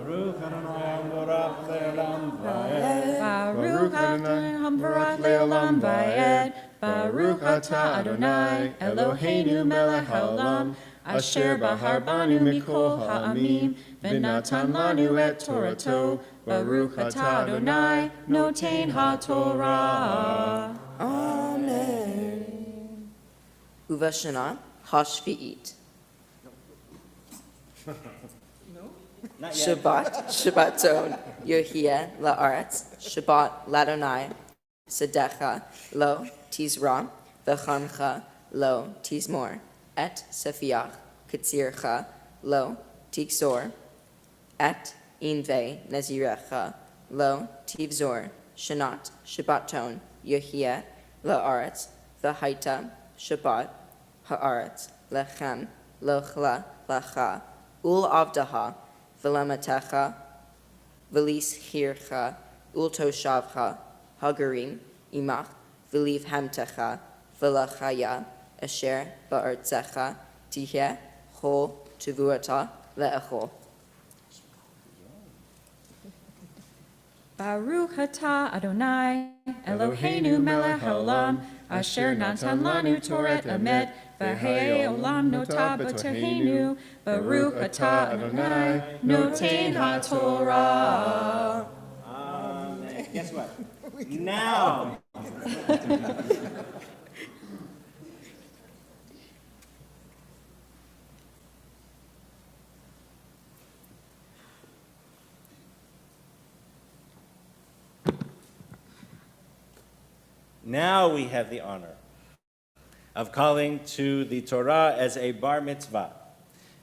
Baruch Adonai Hamvorach le'olam va'ed. Baruch Adonai Hamvorach le'olam va'ed. Baruch atah Adonai Eloheinu melech haolam, asher bahar banu mikol ha'amim, v'natan lanu et Torato. Baruch atah Adonai noten ha'torah. Amen. Uvashana Hashvi'it. Not yet. Shabbat, Shabbaton, Yohiyah, La'aretz, Shabbat, Ladonai, Sedecha, Lo, Tizra, V'chancha, Lo, Tizmor, Et, Sefiach, Katzircha, Lo, Tixor, Et, Inve, Nazirecha, Lo, Tivzor, Shanat, Shabbaton, Yohiyah, La'aretz, V'haita, Shabbat, Ha'aretz, Lechem, Lochla, Lacha, Ul Avdaha, V'lamatecha, V'lis Hircha, Ul Toshavcha, Hagarim, Imach, V'liv Hamtecha, V'lachaya, Asher, Ba'artzecha, Tiheh, Chol, Tuvuata, Le'echol. Baruch atah Adonai Eloheinu melech haolam, asher natan lanu Toret emet, v'hei olam notah b'toheinu. Baruch atah Adonai noten ha'torah. Amen. Guess what? Now. Now we have the honor of calling to the Torah as a bar mitzvah.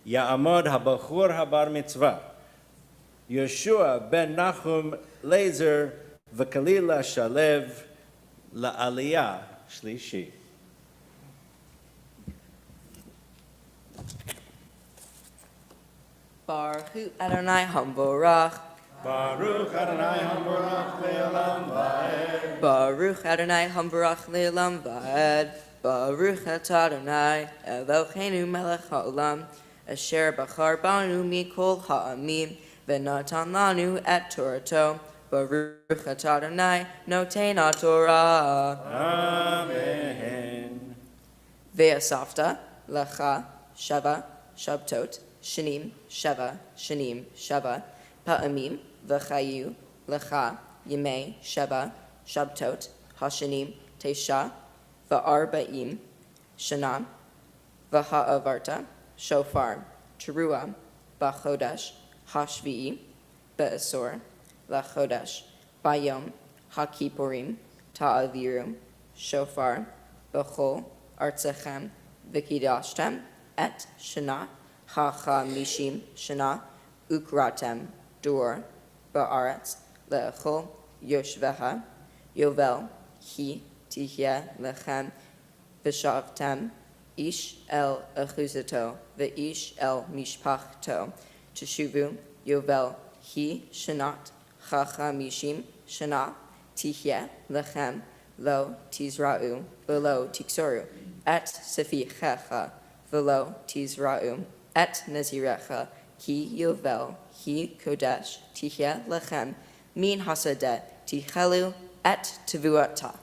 Ya'amod habachur habar mitzvah. Yeshua ben Nachum Lezer v'Kalila Shalev la'aliyah shlishi. Baruch Adonai Hamvorach. Baruch Adonai Hamvorach le'olam va'ed. Baruch Adonai Hamvorach le'olam va'ed. Baruch atah Adonai Eloheinu melech haolam, asher bachar banu mikol ha'amim, v'natan lanu et Torato. Baruch atah Adonai noten ha'torah. Amen. Ve'asafta lecha shava shabtot Shanim, Sheva, Shanim, Sheva, Pa'amim, V'chayu, Lecha, Yemei, Sheva, Shabtot, Hashanim, Tesha, Va'arba'im, Shana, V'ha'avarta, Shofar, Teruah, Ba'chodesh, Hashvi'i, Be'asor, Lachodesh, Bayom, HaKippurim, Ta'aviru, Shofar, B'chol, Artzachem, V'kidashtem, Et Shana, HaChamishim Shana, Ukratem, Dur, Ba'aretz, Le'echol, Yoshveha, Yovel, Hi, Tihye, Lechem, V'shavtem, Ish el Achuzato, V'ish el Mishpachto, Teshuvu, Yovel, Hi, Shanat, Chachamishim, Shana, Tihye, Lechem, Lo, Tizra'u, V'lo, Tiksoru, Et Sefichecha, V'lo, Tizra'u, Et Nazirecha, Ki Yovel, Hi Kodesh, Tihye, Lechem, Min Hasadeh, Tichelu, Et Tevuata.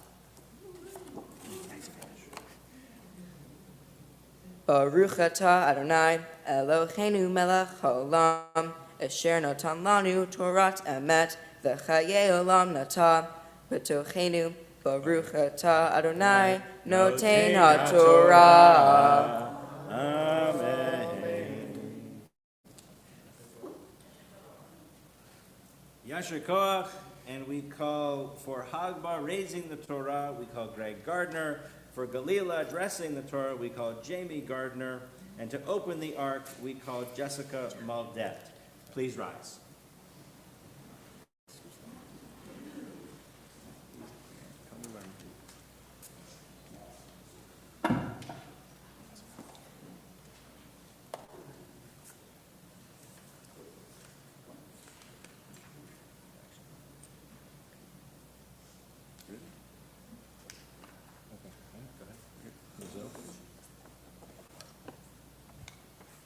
Baruch atah Adonai, Eloheinu melech haolam, asher natan lanu Torat emet, v'chayei olam natah, b'tochenu, Baruch atah Adonai, noten haTorah. Amen. Yasher Koach, and we call for Hagba raising the Torah, we call Greg Gardner. For Galila addressing the Torah, we call Jamie Gardner. And to open the ark, we call Jessica Maldet. Please rise.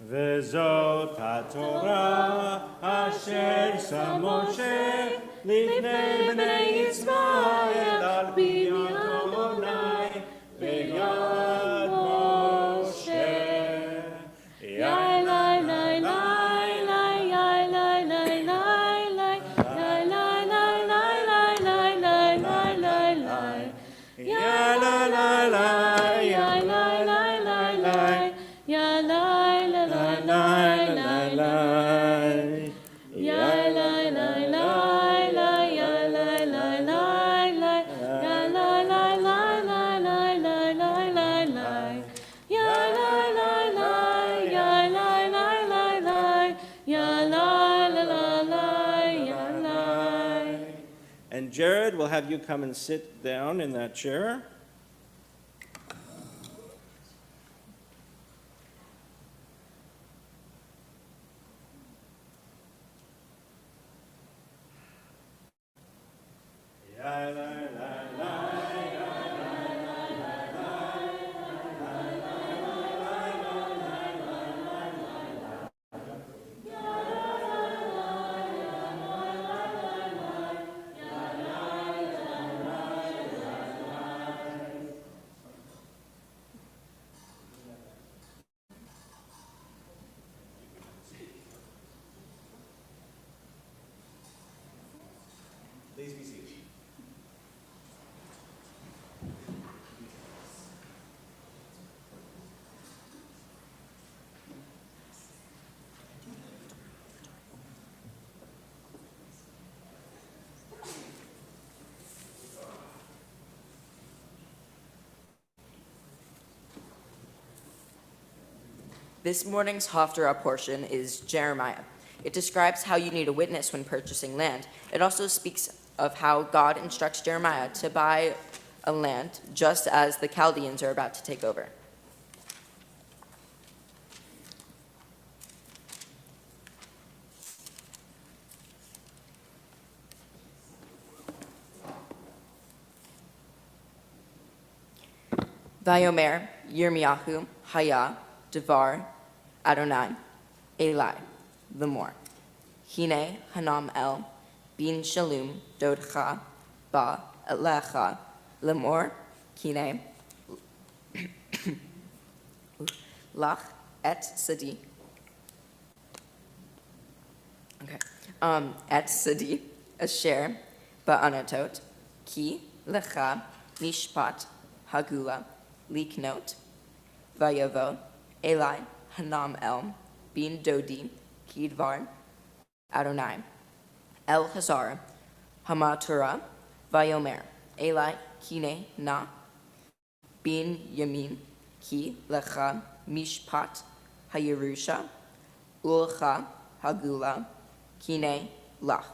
Vezot HaTorah asher sam Moshe lifnei bnei Yisrael al pi yad Adonai v'yad Moshe. Yai lai lai lai lai yai lai lai lai lai yai lai lai lai lai lai lai lai lai lai yai lai lai lai yai lai lai lai lai yai lai. And Jared, we'll have you come and sit down in that chair. Please be seated. This morning's Haftarah portion is Jeremiah. It describes how you need a witness when purchasing land. It also speaks of how God instructs Jeremiah to buy a land just as the Chaldeans are about to take over. Vayomer, Yirmiyahu, Haya, Devar, Adonai, Eli, Lemor. Hine, Hanam El, Bin Shalom, Dodcha, Ba, Elecha, Lemor, Kine, Lach, Et Sadi, Et Sadi, Asher, Ba'anatot, Ki, Lecha, Mishpat, Hagula, Liknot, Vayavo, Eli, Hanam El, Bin Dodi, Kidvar, Adonai, El Hazar, Hamaturah, Vayomer, Eli, Kine, Na, Bin Yamin, Ki, Lecha, Mishpat, Hayerusha, Ulcha, Hagula, Kine, Lach.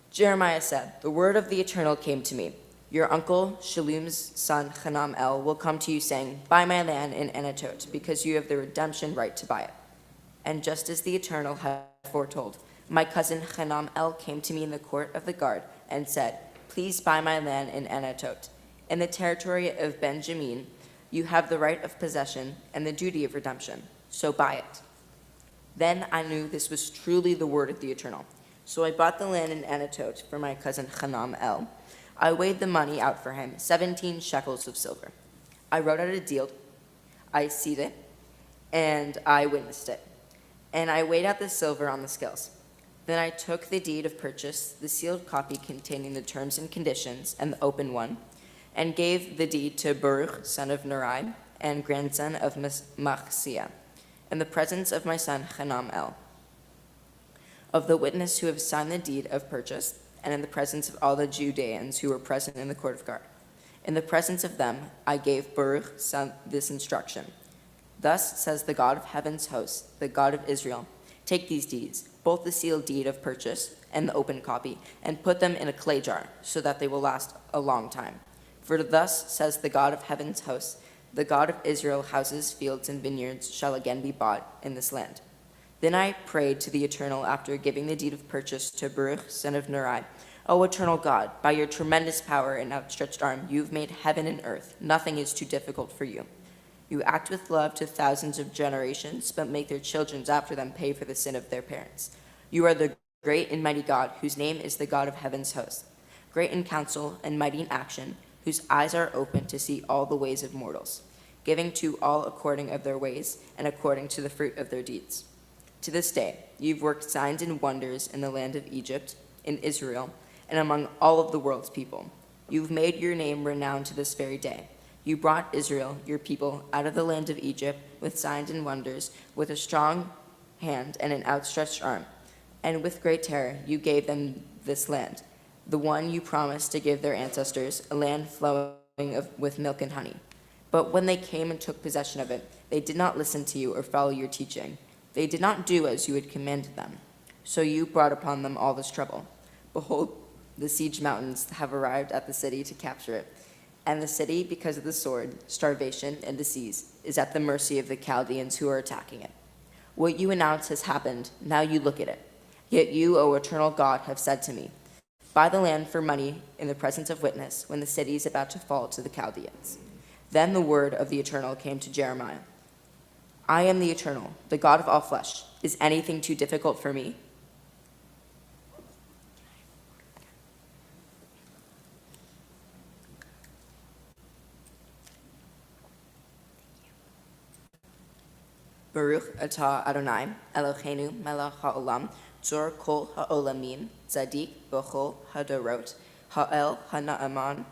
Jeremiah said, "The word of the Eternal came to me. Your uncle, Shallum's son, Hanam El, will come to you saying, 'Buy my land in Anatot, because you have the redemption right to buy it.' And just as the Eternal had foretold, my cousin Hanam El came to me in the court of the guard and said, 'Please buy my land in Anatot. In the territory of Benjamin, you have the right of possession and the duty of redemption, so buy it.' Then I knew this was truly the word of the Eternal. So I bought the land in Anatot for my cousin Hanam El. I weighed the money out for him, 17 shekels of silver. I wrote out a deal, I sealed it, and I witnessed it. And I weighed out the silver on the scales. Then I took the deed of purchase, the sealed copy containing the terms and conditions, and the open one, and gave the deed to Baruch, son of Neri, and grandson of Machsiah, in the presence of my son Hanam El, of the witness who have signed the deed of purchase, and in the presence of all the Judeans who were present in the court of guard. In the presence of them, I gave Baruch this instruction. 'Thus says the God of heaven's hosts, the God of Israel, take these deeds, both the sealed deed of purchase and the open copy, and put them in a clay jar, so that they will last a long time. For thus says the God of heaven's hosts, the God of Israel, houses, fields, and vineyards shall again be bought in this land.' Then I prayed to the Eternal after giving the deed of purchase to Baruch, son of Neri, 'O Eternal God, by your tremendous power and outstretched arm, you've made heaven and earth. Nothing is too difficult for you. You act with love to thousands of generations, but make their children after them pay for the sin of their parents. You are the great and mighty God, whose name is the God of heaven's host, great in counsel and mighty in action, whose eyes are open to see all the ways of mortals, giving to all according of their ways and according to the fruit of their deeds. To this day, you've worked signs and wonders in the land of Egypt, in Israel, and among all of the world's people. You've made your name renowned to this very day. You brought Israel, your people, out of the land of Egypt with signs and wonders, with a strong hand and an outstretched arm. And with great terror, you gave them this land, the one you promised to give their ancestors, a land flowing with milk and honey. But when they came and took possession of it, they did not listen to you or follow your teaching. They did not do as you had commanded them. So you brought upon them all this trouble. Behold, the siege mountains have arrived at the city to capture it. And the city, because of the sword, starvation, and disease, is at the mercy of the Chaldeans who are attacking it. What you announced has happened. Now you look at it. Yet you, O eternal God, have said to me, 'Buy the land for money in the presence of witness when the city is about to fall to the Chaldeans.' Then the word of the Eternal came to Jeremiah. 'I am the Eternal, the God of all flesh. Is anything too difficult for me?' Baruch atah Adonai, Eloheinu melech ha'olam, tzor kol ha'olamim, tzadik b'chol hadorot, ha'el ha'na'aman,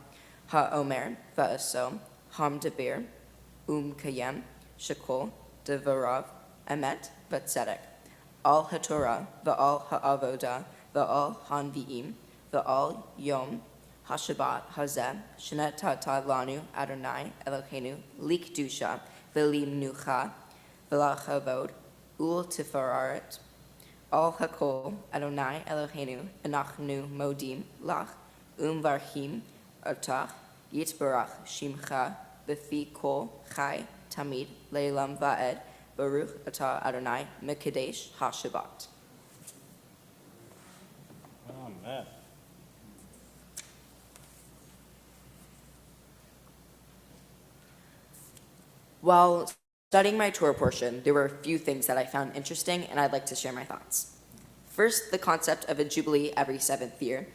ha'omer va'aso, hamdabir, kayem, shekol, devarav, emet, v'tzedek, al ha'torah, v'al ha'avodah, v'al hanvi'im, v'al yom, hashabat hazeh, shenatata lanu Adonai Eloheinu, likdusha, v'limnucha, v'lachavod, ul tifararet, al hakol Adonai Eloheinu, anachnu modim lach, varchim otach, yitbarach shimcha, b'fi kol chai tamid leilam va'ed, baruch atah Adonai mekadesh hashabat. Amen. While studying my Torah portion, there were a few things that I found interesting, and I'd like to share my thoughts. First, the concept of a jubilee every seventh year,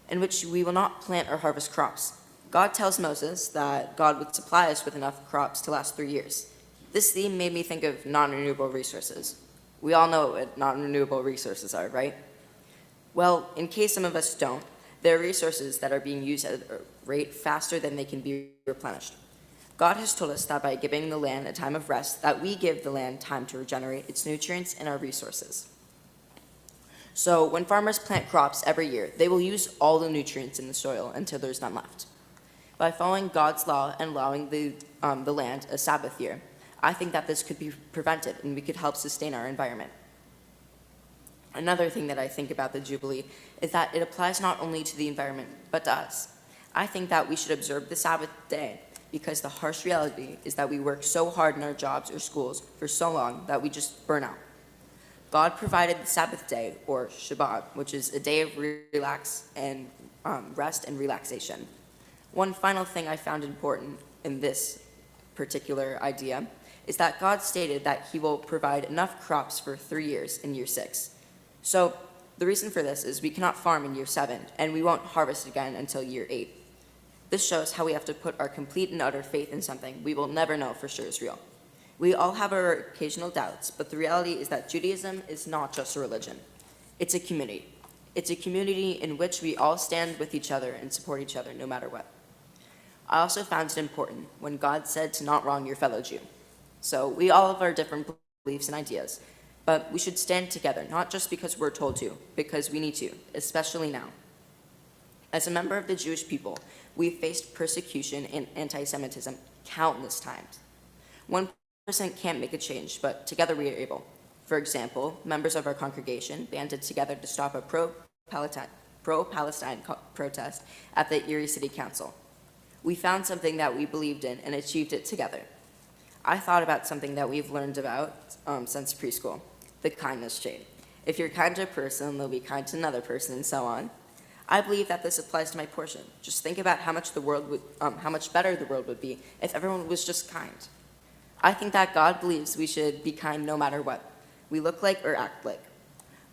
in which we will not plant or harvest crops. God tells Moses that God would supply us with enough crops to last 3 years. This theme made me think of non-renewable resources. We all know what non-renewable resources are, right? Well, in case some of us don't, there are resources that are being used at a rate faster than they can be replenished. God has told us that by giving the land a time of rest, that we give the land time to regenerate its nutrients and our resources. So when farmers plant crops every year, they will use all the nutrients in the soil until there's none left. By following God's law and allowing the land a Sabbath year, I think that this could be prevented and we could help sustain our environment. Another thing that I think about the Jubilee is that it applies not only to the environment, but to us. I think that we should observe the Sabbath day because the harsh reality is that we work so hard in our jobs or schools for so long that we just burn out. God provided the Sabbath day, or Shabbat, which is a day of rest and relaxation. One final thing I found important in this particular idea is that God stated that he will provide enough crops for 3 years in year 6. So the reason for this is we cannot farm in year 7, and we won't harvest again until year 8. This shows how we have to put our complete and utter faith in something we will never know for sure is real. We all have our occasional doubts, but the reality is that Judaism is not just a religion. It's a community. It's a community in which we all stand with each other and support each other no matter what. I also found it important when God said to not wrong your fellow Jew. So we all have our different beliefs and ideas, but we should stand together, not just because we're told to, because we need to, especially now. As a member of the Jewish people, we've faced persecution and anti-Semitism countless times. One person can't make a change, but together we are able. For example, members of our congregation banded together to stop a pro-Palestine protest at the Erie City Council. We found something that we believed in and achieved it together. I thought about something that we've learned about since preschool, the kindness chain. If you're kind to a person, they'll be kind to another person, and so on. I believe that this applies to my portion. Just think about how much better the world would be if everyone was just kind. I think that God believes we should be kind no matter what we look like or act like.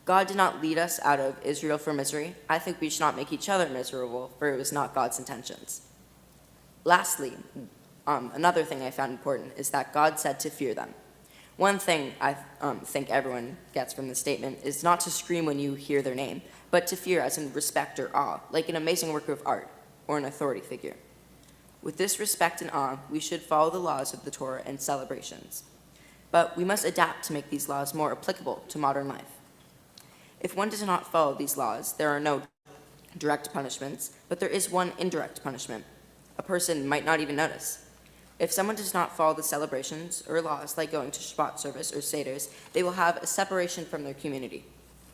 God did not lead us out of Israel for misery. I think we should not make each other miserable, for it was not God's intentions. Lastly, another thing I found important is that God said to fear them. One thing I think everyone gets from this statement is not to scream when you hear their name, but to fear as in respect or awe, like an amazing work of art or an authority figure. With this respect and awe, we should follow the laws of the Torah and celebrations. But we must adapt to make these laws more applicable to modern life. If one does not follow these laws, there are no direct punishments, but there is one indirect punishment. A person might not even notice. If someone does not follow the celebrations or laws like going to Shabbat service or Seders, they will have a separation from their community.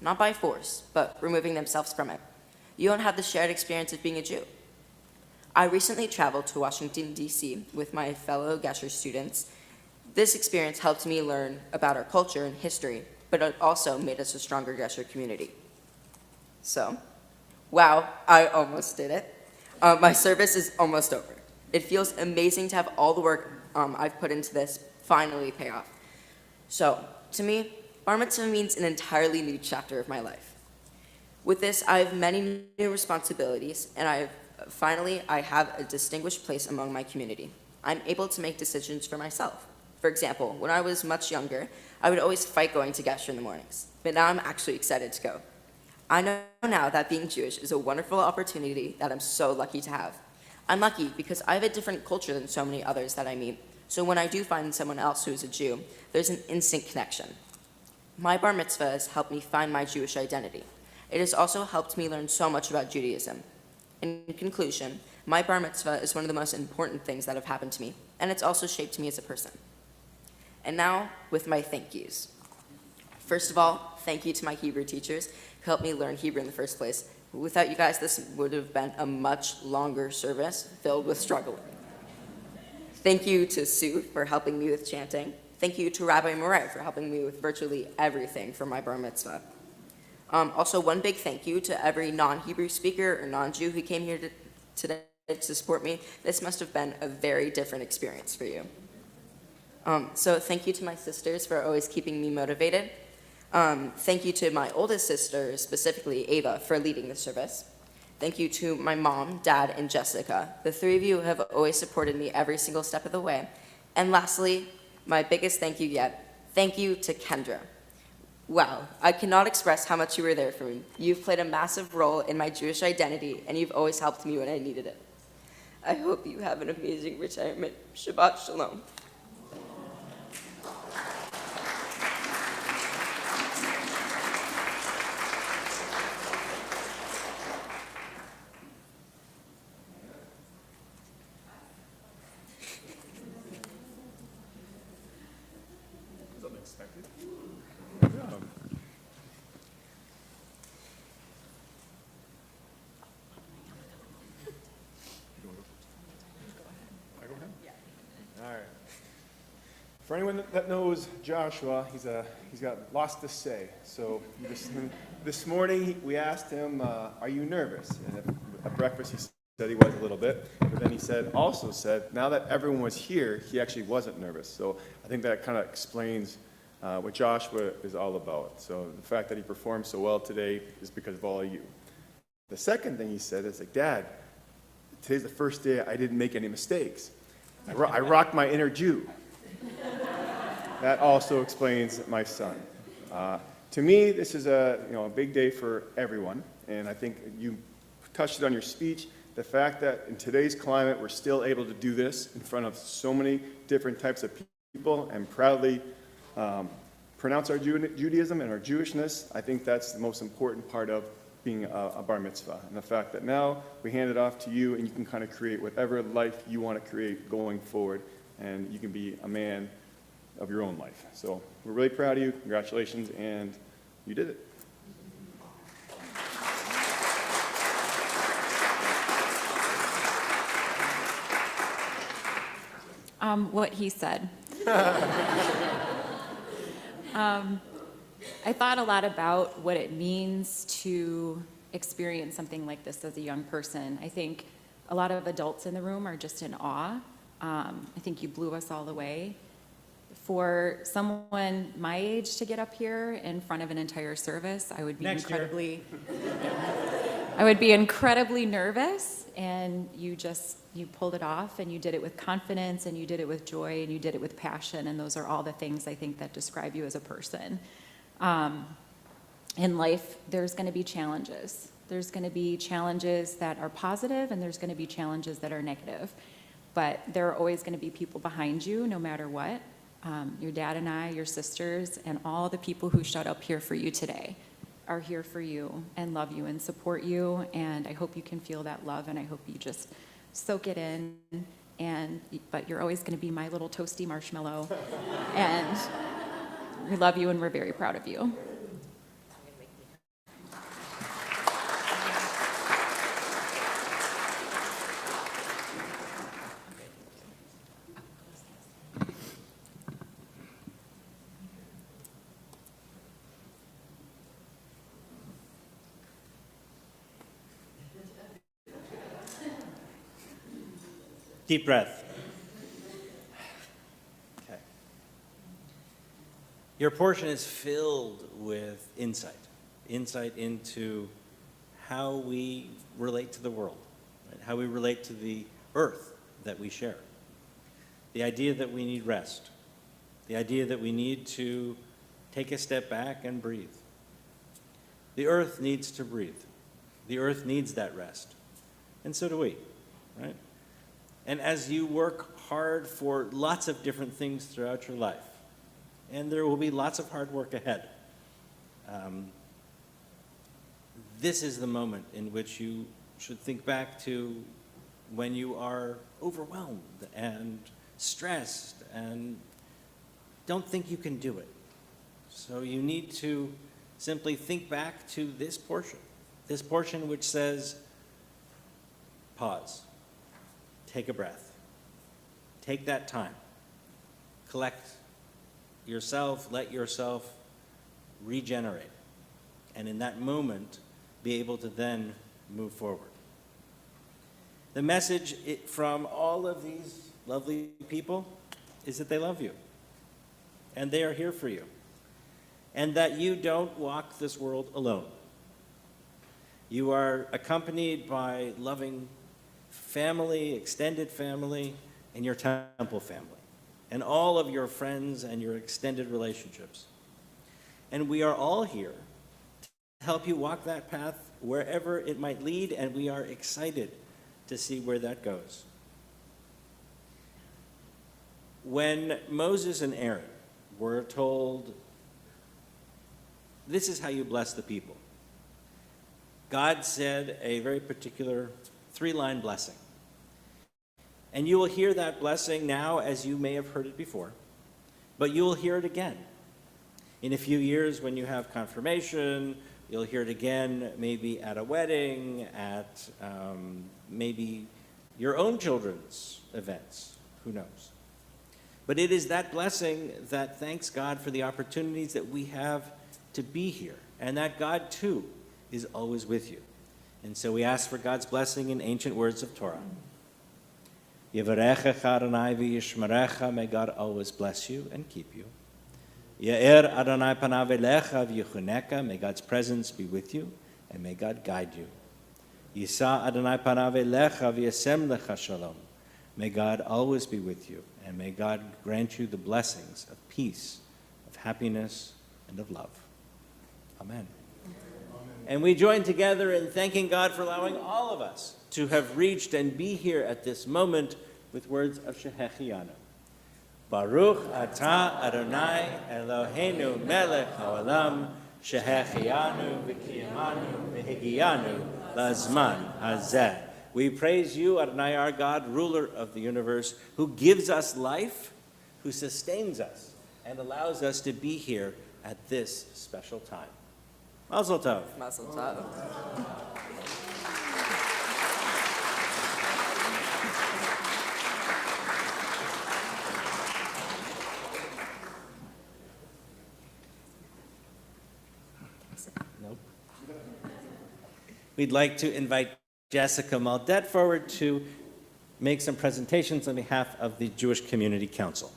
Not by force, but removing themselves from it. You won't have the shared experience of being a Jew. I recently traveled to Washington, D.C. with my fellow Gesher students. This experience helped me learn about our culture and history, but it also made us a stronger Gesher community. So, wow, I almost did it. My service is almost over. It feels amazing to have all the work I've put into this finally pay off. So, to me, Bar Mitzvah means an entirely new chapter of my life. With this, I have many new responsibilities, and I have a distinguished place among my community. I'm able to make decisions for myself. For example, when I was much younger, I would always fight going to Gesher in the mornings, but now I'm actually excited to go. I know now that being Jewish is a wonderful opportunity that I'm so lucky to have. I'm lucky because I have a different culture than so many others that I meet, so when I do find someone else who is a Jew, there's an instant connection. My bar mitzvah has helped me find my Jewish identity. It has also helped me learn so much about Judaism. In conclusion, my bar mitzvah is one of the most important things that have happened to me, and it's also shaped me as a person. And now, with my thank yous. First of all, thank you to my Hebrew teachers who helped me learn Hebrew in the first place. Without you guys, this would have been a much longer service filled with struggle. Thank you to Sue for helping me with chanting. Thank you to Rabbi Murray for helping me with virtually everything for my bar mitzvah. Also, one big thank you to every non-Hebrew speaker or non-Jew who came here today to support me. This must have been a very different experience for you. So thank you to my sisters for always keeping me motivated. Thank you to my oldest sister, specifically Ava, for leading the service. Thank you to my mom, dad, and Jessica. The three of you have always supported me every single step of the way. And lastly, my biggest thank you yet, thank you to Kendra. Wow, I cannot express how much you were there for me. You've played a massive role in my Jewish identity, and you've always helped me when I needed it. I hope you have an amazing retirement. Shabbat Shalom. All right. For anyone that knows Joshua, he's got lots to say. So this morning we asked him, "Are you nervous?" And at breakfast he said he was a little bit, but then he also said, now that everyone was here, he actually wasn't nervous. So I think that kind of explains what Joshua is all about. So the fact that he performed so well today is because of all of you. The second thing he said is like, "Dad, today's the first day I didn't make any mistakes. I rocked my inner Jew." That also explains my son. To me, this is a big day for everyone, and I think you touched it on your speech. The fact that in today's climate we're still able to do this in front of so many different types of people and proudly pronounce our Judaism and our Jewishness, I think that's the most important part of being a bar mitzvah. And the fact that now we hand it off to you and you can kind of create whatever life you want to create going forward, and you can be a man of your own life. So we're really proud of you. Congratulations, and you did it. What he said. I thought a lot about what it means to experience something like this as a young person. I think a lot of adults in the room are just in awe. I think you blew us all away. For someone my age to get up here in front of an entire service, I would be incredibly nervous, and you pulled it off, and you did it with confidence, and you did it with joy, and you did it with passion, and those are all the things I think that describe you as a person. In life, there's going to be challenges. There's going to be challenges that are positive, and there's going to be challenges that are negative. But there are always going to be people behind you, no matter what. Your dad and I, your sisters, and all the people who showed up here for you today are here for you and love you and support you. And I hope you can feel that love, and I hope you just soak it in. But you're always going to be my little toasty marshmallow. And we love you, and we're very proud of you. Deep breath. Okay. Your portion is filled with insight into how we relate to the world, right? How we relate to the earth that we share. The idea that we need rest. The idea that we need to take a step back and breathe. The earth needs to breathe. The earth needs that rest. And so do we, right? And as you work hard for lots of different things throughout your life, and there will be lots of hard work ahead, this is the moment in which you should think back to when you are overwhelmed and stressed and don't think you can do it. So you need to simply think back to this portion which says, pause. Take a breath. Take that time. Collect yourself, let yourself regenerate. And in that moment, be able to then move forward. The message from all of these lovely people is that they love you. And they are here for you. And that you don't walk this world alone. You are accompanied by loving family, extended family, and your temple family, and all of your friends and your extended relationships. And we are all here to help you walk that path wherever it might lead, and we are excited to see where that goes. When Moses and Aaron were told, this is how you bless the people, God said a very particular 3-line blessing. And you will hear that blessing now as you may have heard it before, but you will hear it again. In a few years when you have confirmation, you'll hear it again maybe at a wedding, at maybe your own children's events, who knows. But it is that blessing that thanks God for the opportunities that we have to be here, and that God too is always with you. And so we ask for God's blessing in ancient words of Torah. Yevarechecha Adonai v'yishmerecha, may God always bless you and keep you. Ya'er Adonai panav elecha v'yichuneka, may God's presence be with you, and may God guide you. Yisa Adonai panav elecha v'yasem lecha shalom, may God always be with you, and may God grant you the blessings of peace, of happiness, and of love. Amen. And we join together in thanking God for allowing all of us to have reached and be here at this moment with words of Shehechianu. Baruch atah Adonai Eloheinu melech haolam, Shehechianu v'kiyamanu v'higiyanu lazman hazeh. We praise you, Adonai, our God, ruler of the universe, who gives us life, who sustains us, and allows us to be here at this special time. Mazel tov. Mazel tov. Nope. We'd like to invite Jessica Maldet forward to make some presentations on behalf of the Jewish Community Council.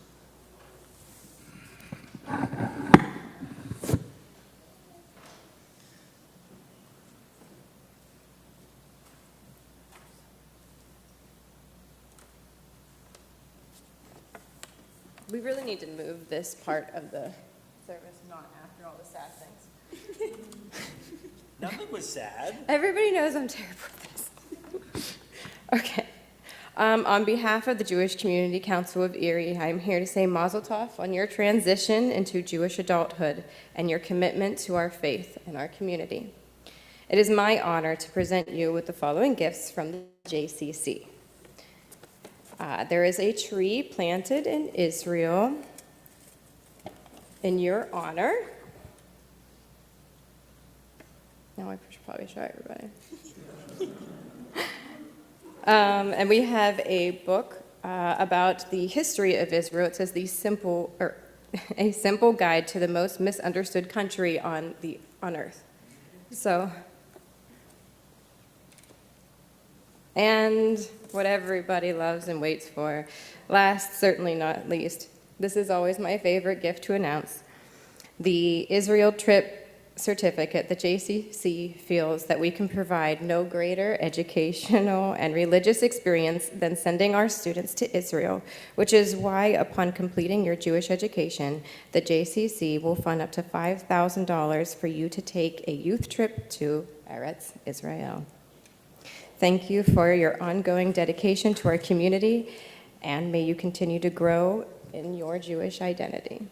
We really need to move this part of the service, not after all the sad things. Nothing was sad. Everybody knows I'm terrible at this. Okay. On behalf of the Jewish Community Council of Erie, I'm here to say Mazel Tov on your transition into Jewish adulthood and your commitment to our faith and our community. It is my honor to present you with the following gifts from the JCC. There is a tree planted in Israel in your honor. Now I should probably show everybody. And we have a book about the history of Israel. It says a simple guide to the most misunderstood country on earth. So, and what everybody loves and waits for, last, certainly not least, this is always my favorite gift to announce, the Israel trip certificate. The JCC feels that we can provide no greater educational and religious experience than sending our students to Israel, which is why upon completing your Jewish education, the JCC will fund up to $5,000 for you to take a youth trip to Eretz Israel. Thank you for your ongoing dedication to our community, and may you continue to grow in your Jewish identity.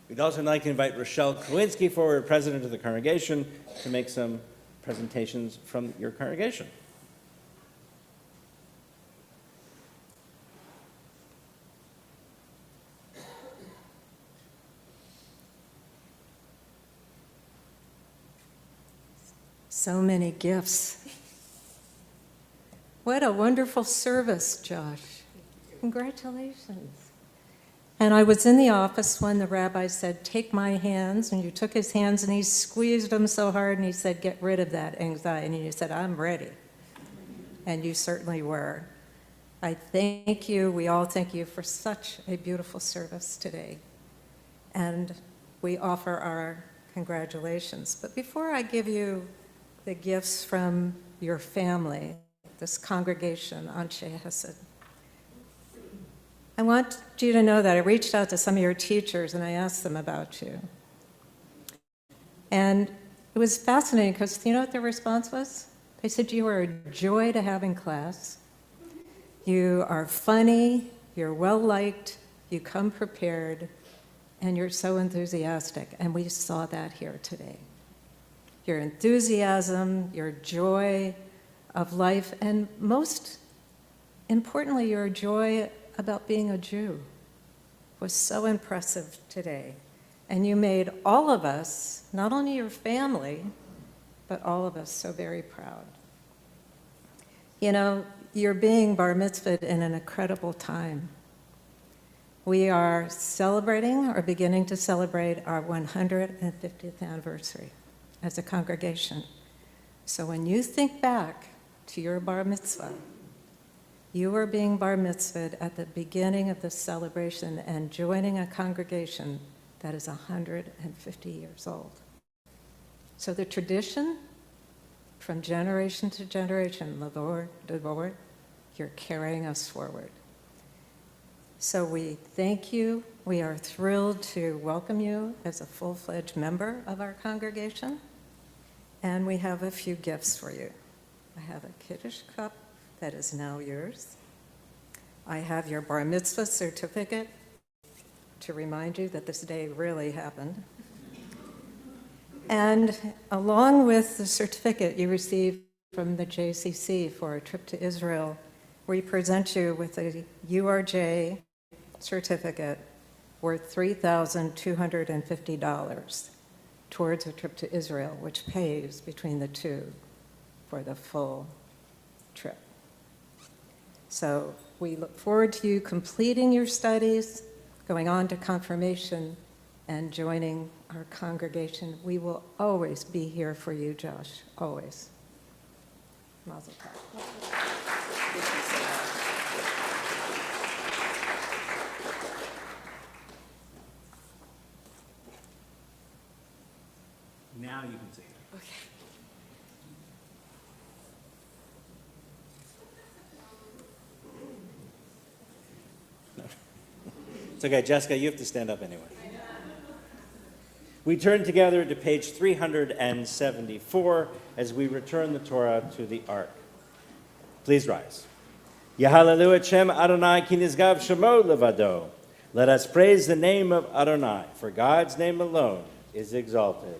We'd also like to invite Rochelle Kowinski forward, president of the congregation, to make some presentations from your congregation. So many gifts. What a wonderful service, Josh. Congratulations. And I was in the office when the rabbi said, take my hands, and you took his hands and he squeezed them so hard and he said, get rid of that anxiety. And you said, I'm ready. And you certainly were. I thank you, we all thank you for such a beautiful service today. And we offer our congratulations. But before I give you the gifts from your family, this congregation, Anshe Hesed. I want you to know that I reached out to some of your teachers and I asked them about you. And it was fascinating because you know what their response was? They said you are a joy to have in class. You are funny, you're well-liked, you come prepared, and you're so enthusiastic. And we saw that here today. Your enthusiasm, your joy of life, and most importantly, your joy about being a Jew was so impressive today. And you made all of us, not only your family, but all of us so very proud. You know, you're being bar mitzvahed in an incredible time. We are celebrating, or beginning to celebrate, our 150th anniversary as a congregation. So when you think back to your bar mitzvah, you are being bar mitzvahed at the beginning of the celebration and joining a congregation that is 150 years old. So the tradition, from generation to generation, Lavor, Devor, you're carrying us forward. So we thank you. We are thrilled to welcome you as a full-fledged member of our congregation. And we have a few gifts for you. I have a Kiddush cup that is now yours. I have your bar mitzvah certificate to remind you that this day really happened. And along with the certificate you received from the JCC for a trip to Israel, we present you with a URJ certificate worth $3,250 towards a trip to Israel, which pays between the two for the full trip. So we look forward to you completing your studies, going on to confirmation, and joining our congregation. We will always be here for you, Josh, always. Mazel tov. Now you can say it. It's okay, Jessica, you have to stand up anyway. We turn together to page 374 as we return the Torah to the Ark. Please rise. Yahalalu et Shem Adonai ki nizgav shemo levado. Let us praise the name of Adonai, for God's name alone is exalted.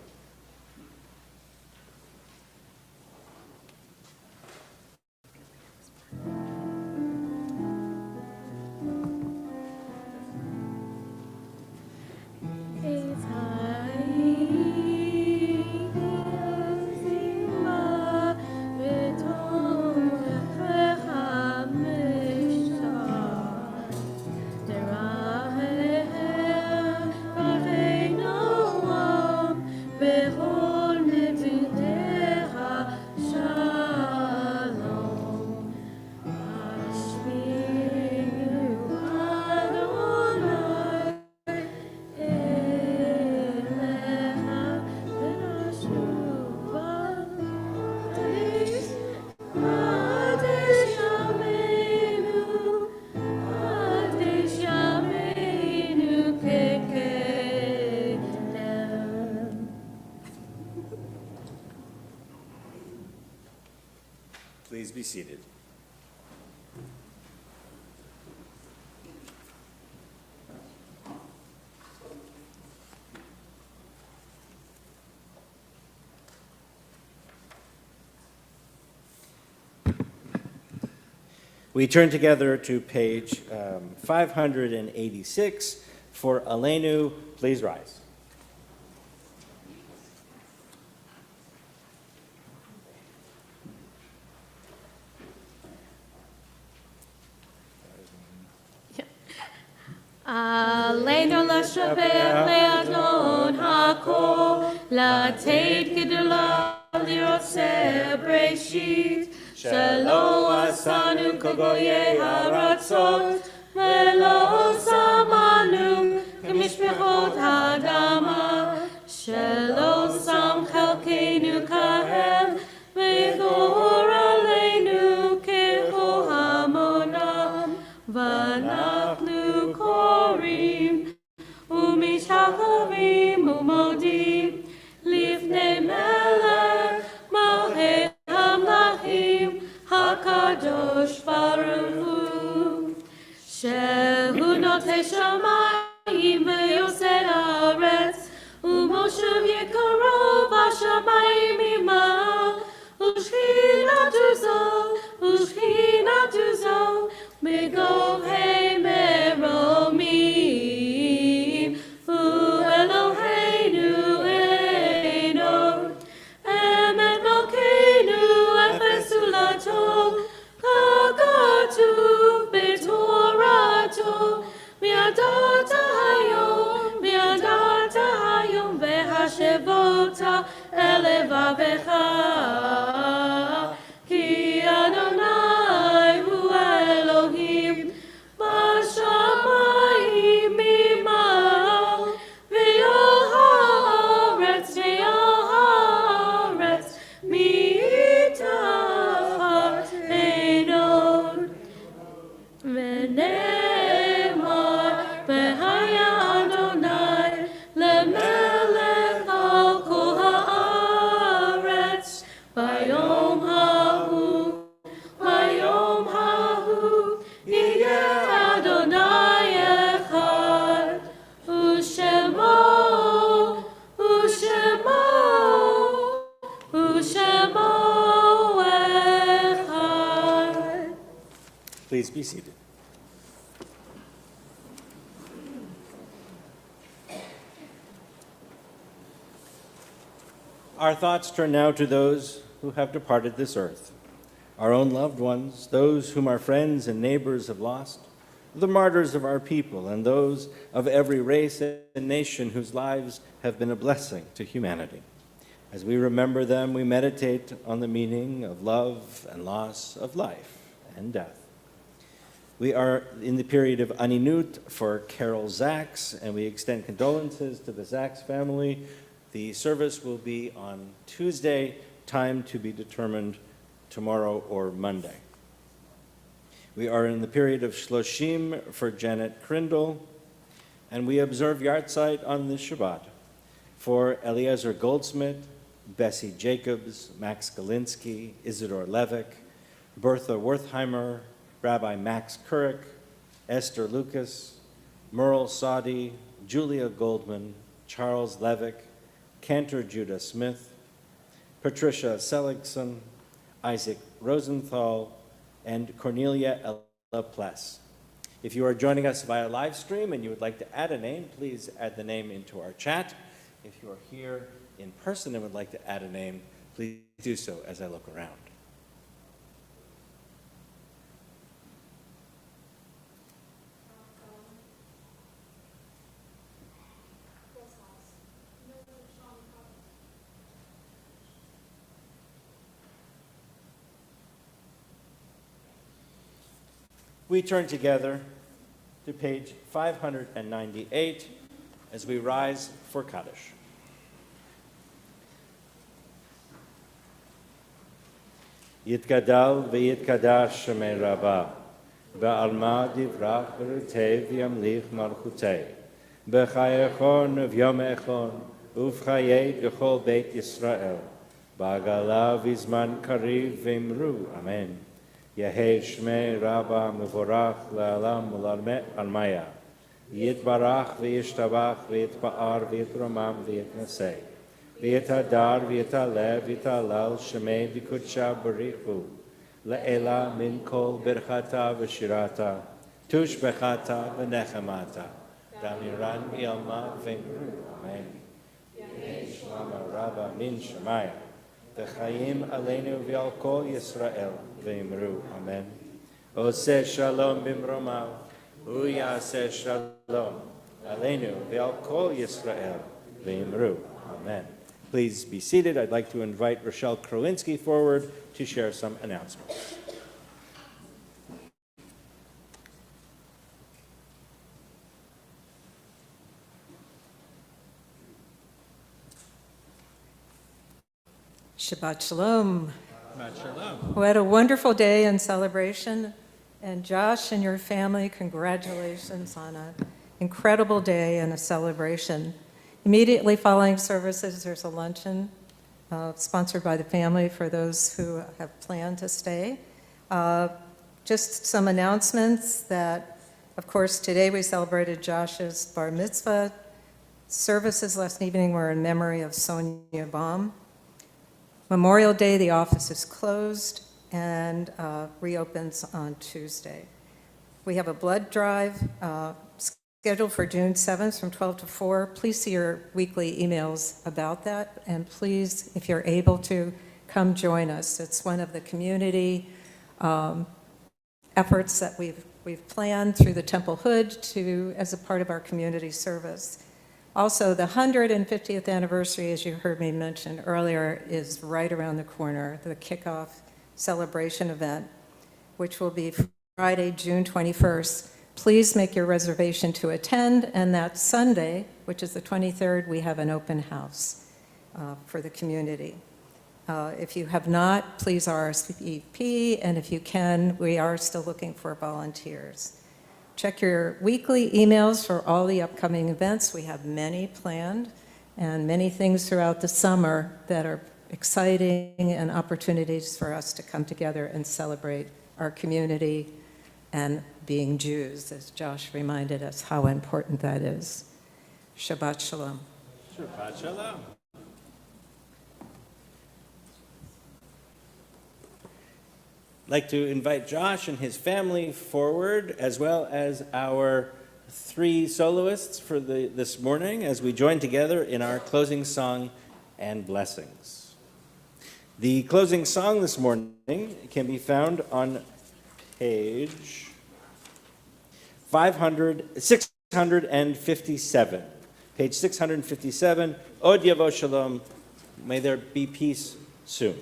Please be seated. We turn together to page 586 for Aleinu. Please rise. Aleinu l'shavech le'adon hakol, la'teit gedolah li'oseh breshit, shelo asanu kol goyei haratzot, ve'lo samanu k'mishpechot ha'adama, shelo sam chelkeinu kahem, ve'dor Gohei Meromim, Hu Eloheinu Eino, Emet Malkeinu Efes Ulato, Kakatuv B'Torato, Miadata Hayom V'Hashevota Elevavecha, Ki Adonai Hu Elohim, Bashamayim Mima'al, V'yal haaretz Mitachat Einod. V'nemar V'haya Adonai lemelech al kol haaretz Bayom hahu yeh Adonai echad U'shemo echad. Please be seated. Our thoughts turn now to those who have departed this earth, our own loved ones, those whom our friends and neighbors have lost, the martyrs of our people, and those of every race and nation whose lives have been a blessing to humanity. As we remember them, we meditate on the meaning of love and loss, of life and death. We are in the period of Aninut for Carol Zaks, and we extend condolences to the Zaks family. The service will be on Tuesday, time to be determined tomorrow or Monday. We are in the period of Shloshim for Janet Crindle, and we observe Yartzeit on this Shabbat for Eliezer Goldsmith, Bessie Jacobs, Max Galinsky, Isidore Levick, Bertha Wertheimer, Rabbi Max Couric, Esther Lucas, Merle Sadi, Julia Goldman, Charles Levick, Cantor Judah Smith, Patricia Seligson, Isaac Rosenthal, and Cornelia Ella Pless. If you are joining us via live stream and you would like to add a name, please add the name into our chat. If you are here in person and would like to add a name, please do so as I look around. We turn together to page 598 as we rise for Kaddish. Yitgadal v'yitkadash shemei Rabbah, ba'alma divrach v'rutev yamlich malchutei, b'chayechon v'yom echon, uv'chayei d'chol beit Yisrael, ba'agala v'zman kariv v'imru, amen. Yehei shmei Rabbah mevorach le'alam u'lalmet almaya, yitbarach v'yishtabach v'yitba'ar v'yitromam v'yitnasei, v'yitadar v'yitaleh v'yitalal shemei v'kudsha barichu, le'ela min kol birchata v'shirata, tush bechata v'nechemata, damiran v'yalma v'imru, amen. Yehei shlama Rabbah min shemaya, v'chayim aleinu v'yal kol Yisrael, v'imru, amen. Oseh shalom bimromav, hu yaseh shalom, aleinu v'yal kol Yisrael, v'imru, amen. Please be seated. I'd like to invite Rochelle Krowinski forward to share some announcements. Shabbat Shalom. We had a wonderful day in celebration, and Josh and your family, congratulations on an incredible day and a celebration. Immediately following services, there's a luncheon sponsored by the family for those who have planned to stay. Just some announcements that, of course, today we celebrated Josh's bar mitzvah. Services last evening were in memory of Sonia Baum. Memorial Day, the office is closed and reopens on Tuesday. We have a blood drive scheduled for June 7th from 12 to 4. Please see your weekly emails about that, and please, if you're able to, come join us. It's one of the community efforts that we've planned through the Temple Hood as a part of our community service. Also, the 150th anniversary, as you heard me mention earlier, is right around the corner, the kickoff celebration event, which will be Friday, June 21st. Please make your reservation to attend, and that Sunday, which is the 23rd, we have an open house for the community. If you have not, please RSVP, and if you can, we are still looking for volunteers. Check your weekly emails for all the upcoming events. We have many planned and many things throughout the summer that are exciting and opportunities for us to come together and celebrate our community and being Jews, as Josh reminded us how important that is. Shabbat Shalom. Shabbat Shalom. I'd like to invite Josh and his family forward, as well as our 3 soloists for this morning, as we join together in our closing song and blessings. The closing song this morning can be found on page 657. Page 657, Od Yavo Shalom, may there be peace soon.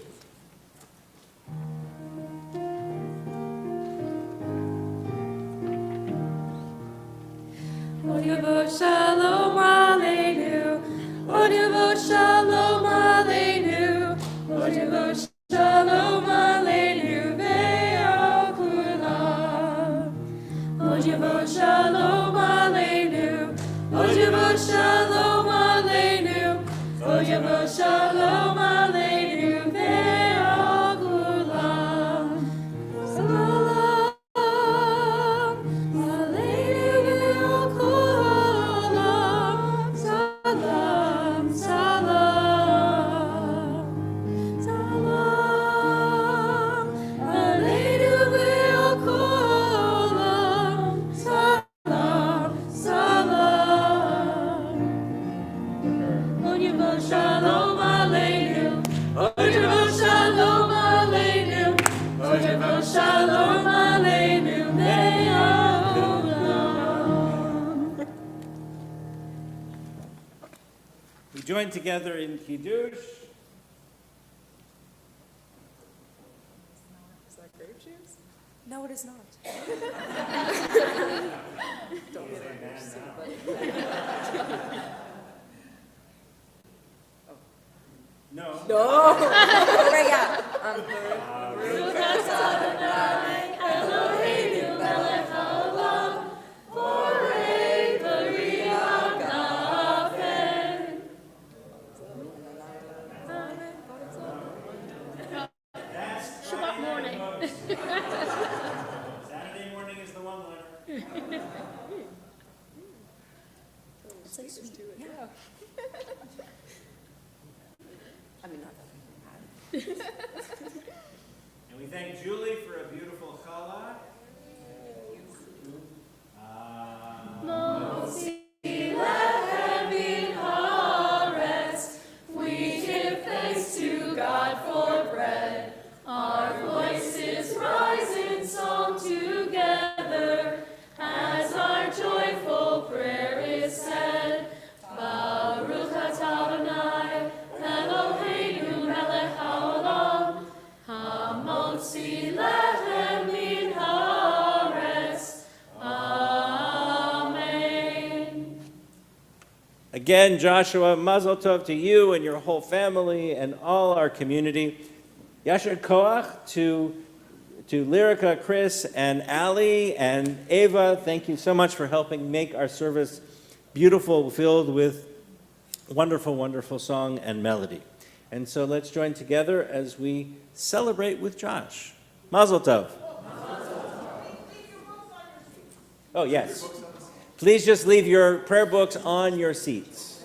Od Yavo Shalom Aleinu, Od Yavo Shalom Aleinu, Od Yavo Shalom Aleinu ve'al kulam. Od Yavo Shalom Aleinu, Od Yavo Shalom Aleinu, Od Yavo Shalom Aleinu ve'al kulam. Salam Aleinu ve'al kulam. Salam, salam, salam Aleinu ve'al kulam. Salam, salam. Od Yavo Shalom Aleinu, Od Yavo Shalom Aleinu, Od Yavo Shalom Aleinu ve'al kulam. We join together in Kiddush. Is that grape juice? No, it is not. Don't get it. No. No. Oh, right, yeah. Eloheinu melech haolam, borei b'riah gafen. Shabbat morning. Saturday morning is the one winner. So sweet. Yeah. I mean, not that. And we thank Julie for a beautiful challah. We give thanks to God for bread. Our voices rise in song together as our joyful prayer is said. Baruch atah Adonai, Eloheinu melech haolam, hamotzi lechem min haaretz. Amen. Again, Joshua, mazel tov to you and your whole family and all our community. Yasher koach to Lyrica, Chris, and Ali, and Ava. Thank you so much for helping make our service beautiful, filled with wonderful, wonderful song and melody. And so let's join together as we celebrate with Josh. Mazel tov. Oh, yes. Please just leave your prayer books on your seats.